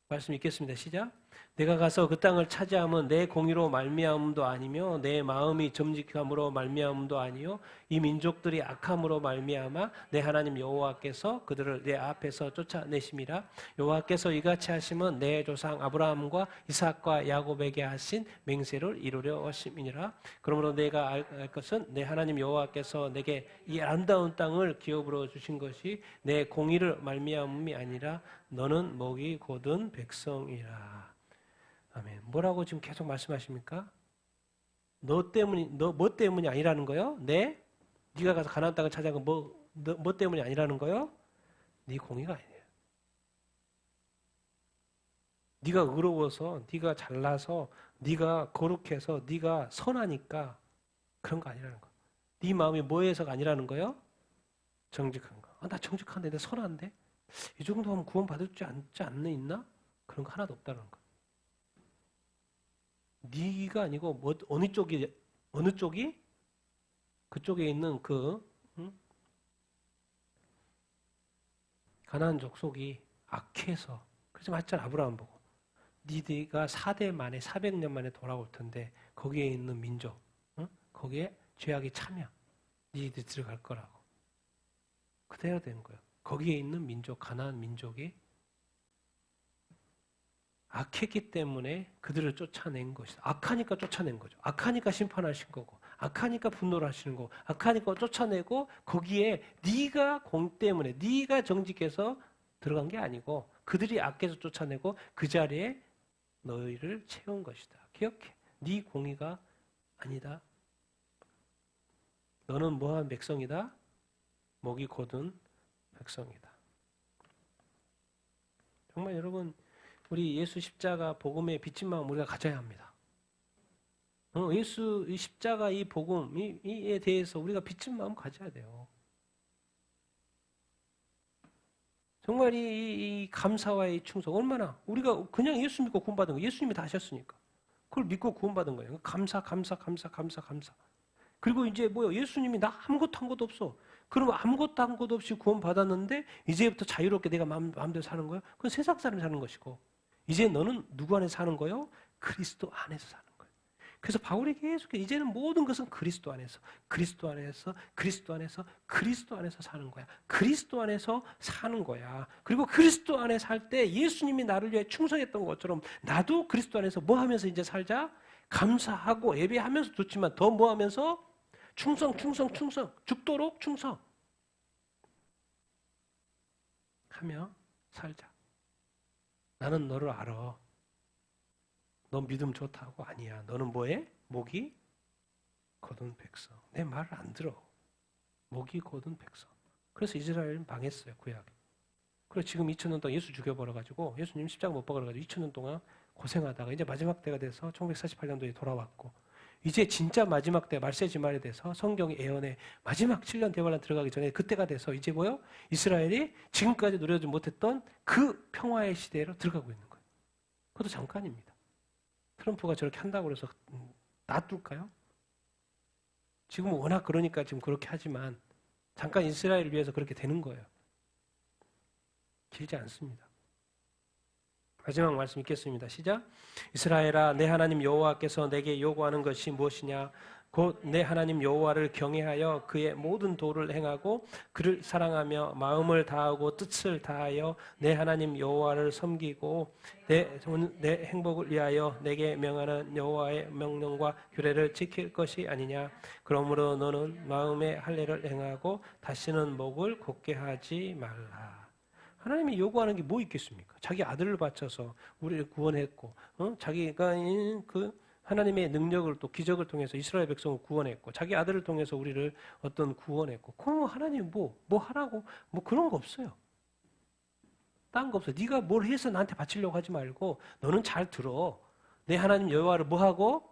말씀 읽겠습니다. 시작. 내가 가서 그 땅을 차지하면 내 공의로 말미암음도 아니며 내 마음이 정직함으로 말미암음도 아니요 이 민족들이 악함으로 말미암아 내 하나님 여호와께서 그들을 내 앞에서 쫓아내심이라. 여호와께서 이같이 하시면 내 조상 아브라함과 이삭과 야곱에게 하신 맹세를 이루려 하심이니라. 그러므로 내가 알 것은 내 하나님 여호와께서 내게 이 아름다운 땅을 기업으로 주신 것이 내 공의를 말미암음이 아니라 너는 목이 곧은 백성이라. 아멘. 뭐라고 지금 계속 말씀하십니까? 너 뭐 때문이 아니라는 거요? 네가 가서 가나안 땅을 찾아간 뭐 때문이 아니라는 거요? 네 공의가 아니에요. 네가 의로워서, 네가 잘나서, 네가 거룩해서, 네가 선하니까 그런 거 아니라는 거. 네 마음이 뭐해서가 아니라는 거요? 정직한 거. 나 정직한데, 내 선한데? 이 정도 하면 구원 받을 줄 않지 있나? 그런 거 하나도 없다는 거. 네가 아니고 어느 쪽이 그쪽에 있는 가나안 족속이 악해서 그래서 맞잖아. 아브라함 보고 네가 4대 만에 400년 만에 돌아올 텐데 거기에 있는 민족 거기에 죄악이 차면 네들 들어갈 거라고 그대로 되는 거예요. 거기에 있는 민족 가나안 민족이 악했기 때문에 그들을 쫓아낸 것이다. 악하니까 쫓아낸 거죠. 악하니까 심판하신 거고 악하니까 분노를 하시는 거고 악하니까 쫓아내고 거기에 네가 공 때문에 네가 정직해서 들어간 게 아니고 그들이 악해서 쫓아내고 그 자리에 너희를 채운 것이다. 기억해. 네 공의가 아니다. 너는 뭐한 백성이다? 목이 곧은 백성이다. 정말 여러분 우리 예수 십자가 복음에 비친 마음 우리가 가져야 합니다. 예수 십자가 이 복음에 대해서 우리가 비친 마음 가져야 돼요. 정말 이 감사와 이 충성 얼마나 우리가 그냥 예수 믿고 구원받은 거 예수님이 다 하셨으니까 그걸 믿고 구원받은 거예요. 감사. 그리고 이제 뭐요? 예수님이 나 아무것도 한 것도 없어. 그럼 아무것도 한 것도 없이 구원받았는데 이제부터 자유롭게 내가 마음대로 사는 거예요? 그건 세상 사람이 사는 것이고 이제 너는 누구 안에서 사는 거예요? 그리스도 안에서 사는 거예요. 그래서 바울이 계속 이제는 모든 것은 그리스도 안에서 사는 거야. 그리스도 안에서 사는 거야. 그리고 그리스도 안에 살 때 예수님이 나를 위해 충성했던 것처럼 나도 그리스도 안에서 뭐 하면서 이제 살자? 감사하고 예배하면서 좋지만 더 뭐 하면서? 충성. 죽도록 충성. 하며 살자. 나는 너를 알아. 너 믿음 좋다고? 아니야. 너는 뭐해? 목이 곧은 백성. 내 말을 안 들어. 목이 곧은 백성. 그래서 이스라엘은 망했어요. 구약에. 그래서 지금 2000년 동안 예수 죽여버려가지고 예수님 십자가 못 박아가지고 2000년 동안 고생하다가 이제 마지막 때가 돼서 1948년도에 돌아왔고 이제 진짜 마지막 때 말세지 말에 대해서 성경의 예언의 마지막 7년 대환란 들어가기 전에 그때가 돼서 이제 뭐요? 이스라엘이 지금까지 누려지 못했던 그 평화의 시대로 들어가고 있는 거예요. 그것도 잠깐입니다. 트럼프가 저렇게 한다고 해서 놔둘까요? 지금은 워낙 그러니까 지금 그렇게 하지만 잠깐 이스라엘을 위해서 그렇게 되는 거예요. 길지 않습니다. 마지막 말씀 읽겠습니다. 시작. 이스라엘아 내 하나님 여호와께서 내게 요구하는 것이 무엇이냐? 곧 내 하나님 여호와를 경외하여 그의 모든 도를 행하고 그를 사랑하며 마음을 다하고 뜻을 다하여 내 하나님 여호와를 섬기고 내 행복을 위하여 내게 명하는 여호와의 명령과 규례를 지킬 것이 아니냐. 그러므로 너는 마음의 할례를 행하고 다시는 목을 곧게 하지 말라. 하나님이 요구하는 게 뭐 있겠습니까? 자기 아들을 바쳐서 우리를 구원했고, 자기가 그 하나님의 능력을 또 기적을 통해서 이스라엘 백성을 구원했고, 자기 아들을 통해서 우리를 어떤 구원했고, 그럼 하나님 뭐 하라고 뭐 그런 거 없어요. 딴 거 없어. 네가 뭘 해서 나한테 바치려고 하지 말고, 너는 잘 들어. 내 하나님 여호와를 뭐 하고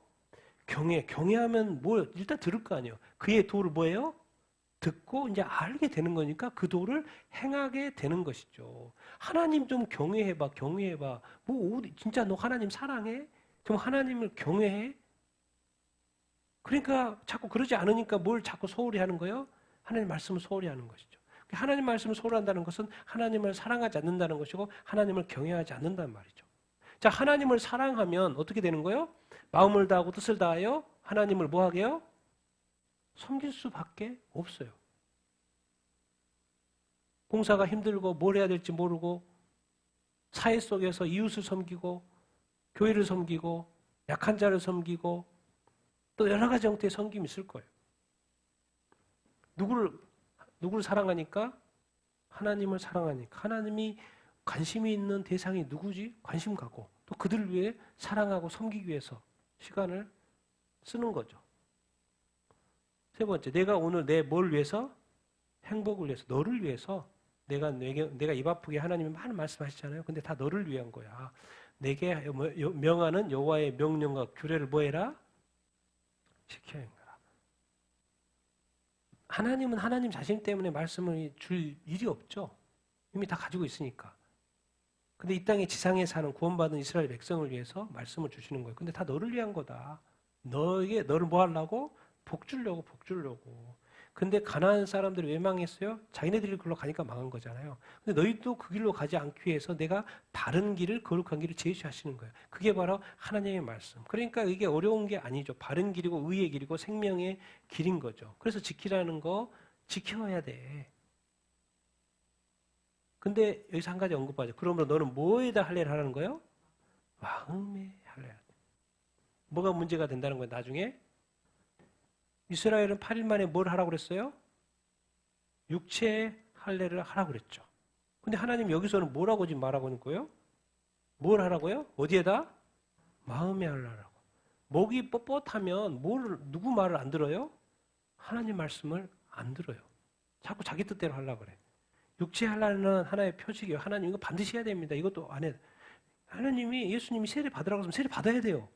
경외하면 뭐 일단 들을 거 아니에요. 그의 도를 뭐예요? 듣고 이제 알게 되는 거니까 그 도를 행하게 되는 것이죠. 하나님 좀 경외해봐. 뭐 진짜 너 하나님 사랑해? 좀 하나님을 경외해? 그러니까 자꾸 그러지 않으니까 뭘 자꾸 소홀히 하는 거예요? 하나님 말씀을 소홀히 하는 것이죠. 하나님 말씀을 소홀히 한다는 것은 하나님을 사랑하지 않는다는 것이고 하나님을 경외하지 않는다는 말이죠. 자, 하나님을 사랑하면 어떻게 되는 거예요? 마음을 다하고 뜻을 다하여 하나님을 뭐 하게 해요? 섬길 수밖에 없어요. 봉사가 힘들고 뭘 해야 될지 모르고 사회 속에서 이웃을 섬기고 교회를 섬기고 약한 자를 섬기고 또 여러 가지 형태의 섬김이 있을 거예요. 누구를 사랑하니까? 하나님을 사랑하니까. 하나님이 관심이 있는 대상이 누구지? 관심 갖고 또 그들을 위해 사랑하고 섬기기 위해서 시간을 쓰는 거죠. 세 번째, 내가 오늘 내 뭘 위해서? 행복을 위해서, 너를 위해서 내가 입 아프게 하나님이 많은 말씀하시잖아요. 근데 다 너를 위한 거야. 내게 명하는 여호와의 명령과 규례를 뭐 해라? 지켜야 행하라. 하나님은 하나님 자신 때문에 말씀을 줄 일이 없죠. 이미 다 가지고 있으니까. 근데 이 땅에 지상에 사는 구원받은 이스라엘 백성을 위해서 말씀을 주시는 거예요. 근데 다 너를 위한 거다. 너를 뭐 하려고? 복 주려고. 근데 가나안 사람들이 왜 망했어요? 자기네들이 그걸로 가니까 망한 거잖아요. 근데 너희도 그 길로 가지 않기 위해서 내가 바른 길을, 거룩한 길을 제시하시는 거예요. 그게 바로 하나님의 말씀. 그러니까 이게 어려운 게 아니죠. 바른 길이고 의의 길이고 생명의 길인 거죠. 그래서 지키라는 거 지켜야 돼. 근데 여기서 한 가지 언급하죠. 그러므로 너는 뭐에다 할례를 하라는 거예요? 마음에 할례를. 뭐가 문제가 된다는 거예요, 나중에? 이스라엘은 8일 만에 뭘 하라고 그랬어요? 육체의 할례를 하라고 그랬죠. 근데 하나님 여기서는 뭐라고 지금 말하고 있는 거예요? 뭘 하라고요? 어디에다? 마음에 하라고. 목이 뻣뻣하면 누구 말을 안 들어요? 하나님 말씀을 안 들어요. 자꾸 자기 뜻대로 하려고 그래. 육체 할례는 하나의 표식이에요. 하나님 이거 반드시 해야 됩니다. 이것도 안 해. 예수님이 세례 받으라고 하면 세례 받아야 돼요.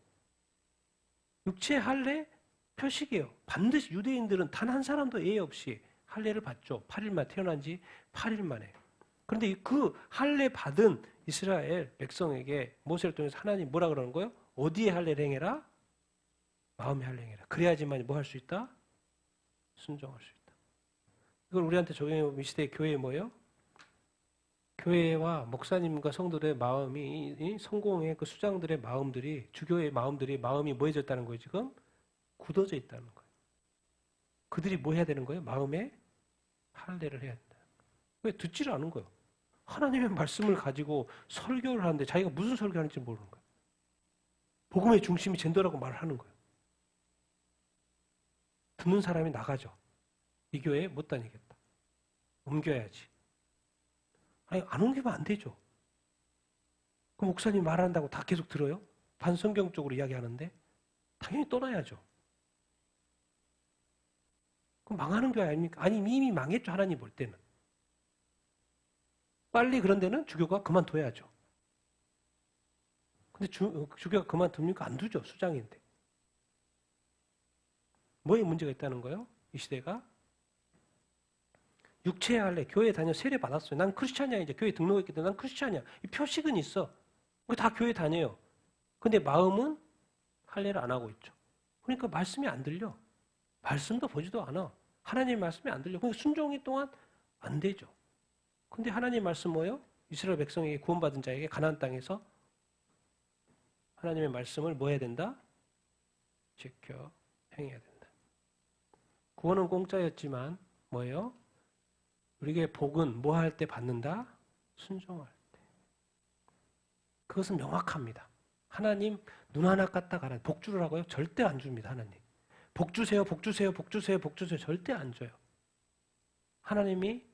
육체 할례 표식이에요. 반드시 유대인들은 단 한 사람도 예외 없이 할례를 받죠. 8일 만에 태어난 지 8일 만에. 그런데 그 할례 받은 이스라엘 백성에게 모세를 통해서 하나님 뭐라 그러는 거예요? 어디에 할례를 행해라? 마음의 할례를 행해라. 그래야지만 뭐 할 수 있다? 순종할 수 있다. 이걸 우리한테 적용해보면 이 시대의 교회에 뭐예요? 교회와 목사님과 성도들의 마음이, 이 성공의 그 수장들의 마음들이, 주교의 마음들이, 마음이 뭐 해졌다는 거예요, 지금? 굳어져 있다는 거예요. 그들이 뭐 해야 되는 거예요? 마음에 할례를 해야 된다. 왜 듣지를 않은 거예요? 하나님의 말씀을 가지고 설교를 하는데 자기가 무슨 설교하는지 모르는 거예요. 복음의 중심이 젠더라고 말을 하는 거예요. 듣는 사람이 나가죠. 이 교회에 못 다니겠다. 옮겨야지. 아니, 안 옮기면 안 되죠. 그 목사님 말한다고 다 계속 들어요? 반성경적으로 이야기하는데 당연히 떠나야죠. 그럼 망하는 교회 아닙니까? 아니, 이미 망했죠. 하나님 볼 때는. 빨리 그런 데는 주교가 그만둬야죠. 근데 주교가 그만둡니까? 안 두죠. 수장인데. 뭐에 문제가 있다는 거예요? 이 시대가? 육체의 할례, 교회 다녀 세례 받았어요. 난 크리스찬이야. 이제 교회 등록했기 때문에 난 크리스찬이야. 이 표식은 있어. 다 교회 다녀요. 근데 마음은 할례를 안 하고 있죠. 그러니까 말씀이 안 들려. 말씀도 보지도 않아. 하나님의 말씀이 안 들려. 그러니까 순종이 또한 안 되죠. 근데 하나님 말씀 뭐예요? 이스라엘 백성에게 구원받은 자에게 가나안 땅에서 하나님의 말씀을 뭐 해야 된다? 지켜 행해야 된다. 구원은 공짜였지만 뭐예요? 우리에게 복은 뭐 할 때 받는다? 순종할 때. 그것은 명확합니다. 하나님 눈 하나 깠다 가라. 복 주라고요? 절대 안 줍니다. 하나님. 복 주세요. 복 주세요. 복 주세요. 복 주세요. 절대 안 줘요. 하나님이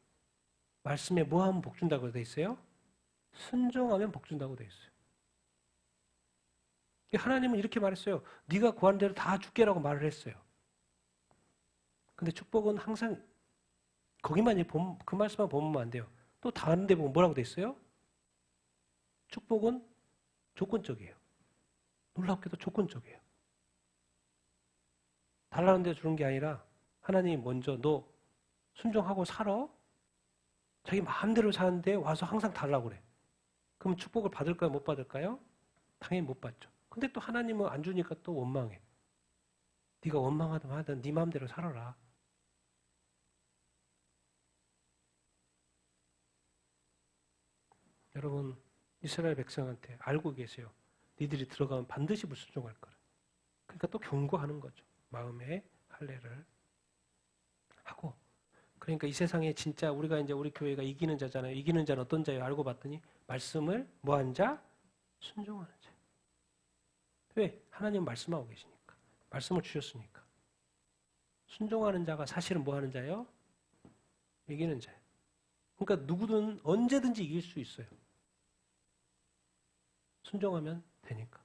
말씀에 뭐 하면 복 준다고 돼 있어요? 순종하면 복 준다고 돼 있어요. 하나님은 이렇게 말했어요. 네가 구한 대로 다 줄게라고 말을 했어요. 근데 축복은 항상 거기만 그 말씀만 보면 안 돼요. 또 다른 데 보면 뭐라고 돼 있어요? 축복은 조건적이에요. 놀랍게도 조건적이에요. 달라는 데 주는 게 아니라 하나님이 먼저 너 순종하고 살아? 자기 마음대로 사는데 와서 항상 달라고 그래. 그럼 축복을 받을까요? 못 받을까요? 당연히 못 받죠. 근데 또 하나님은 안 주니까 또 원망해. 네가 원망하든 하든 네 마음대로 살아라. 여러분, 이스라엘 백성한테 알고 계세요. 니들이 들어가면 반드시 불순종할 거라. 그러니까 또 경고하는 거죠. 마음의 할례를 하고. 그러니까 이 세상에 진짜 우리가 이제 우리 교회가 이기는 자잖아요. 이기는 자는 어떤 자예요? 알고 봤더니 말씀을 뭐한 자? 순종하는 자. 왜? 하나님 말씀하고 계시니까. 말씀을 주셨으니까. 순종하는 자가 사실은 뭐 하는 자예요? 이기는 자예요. 그러니까 누구든 언제든지 이길 수 있어요. 순종하면 되니까.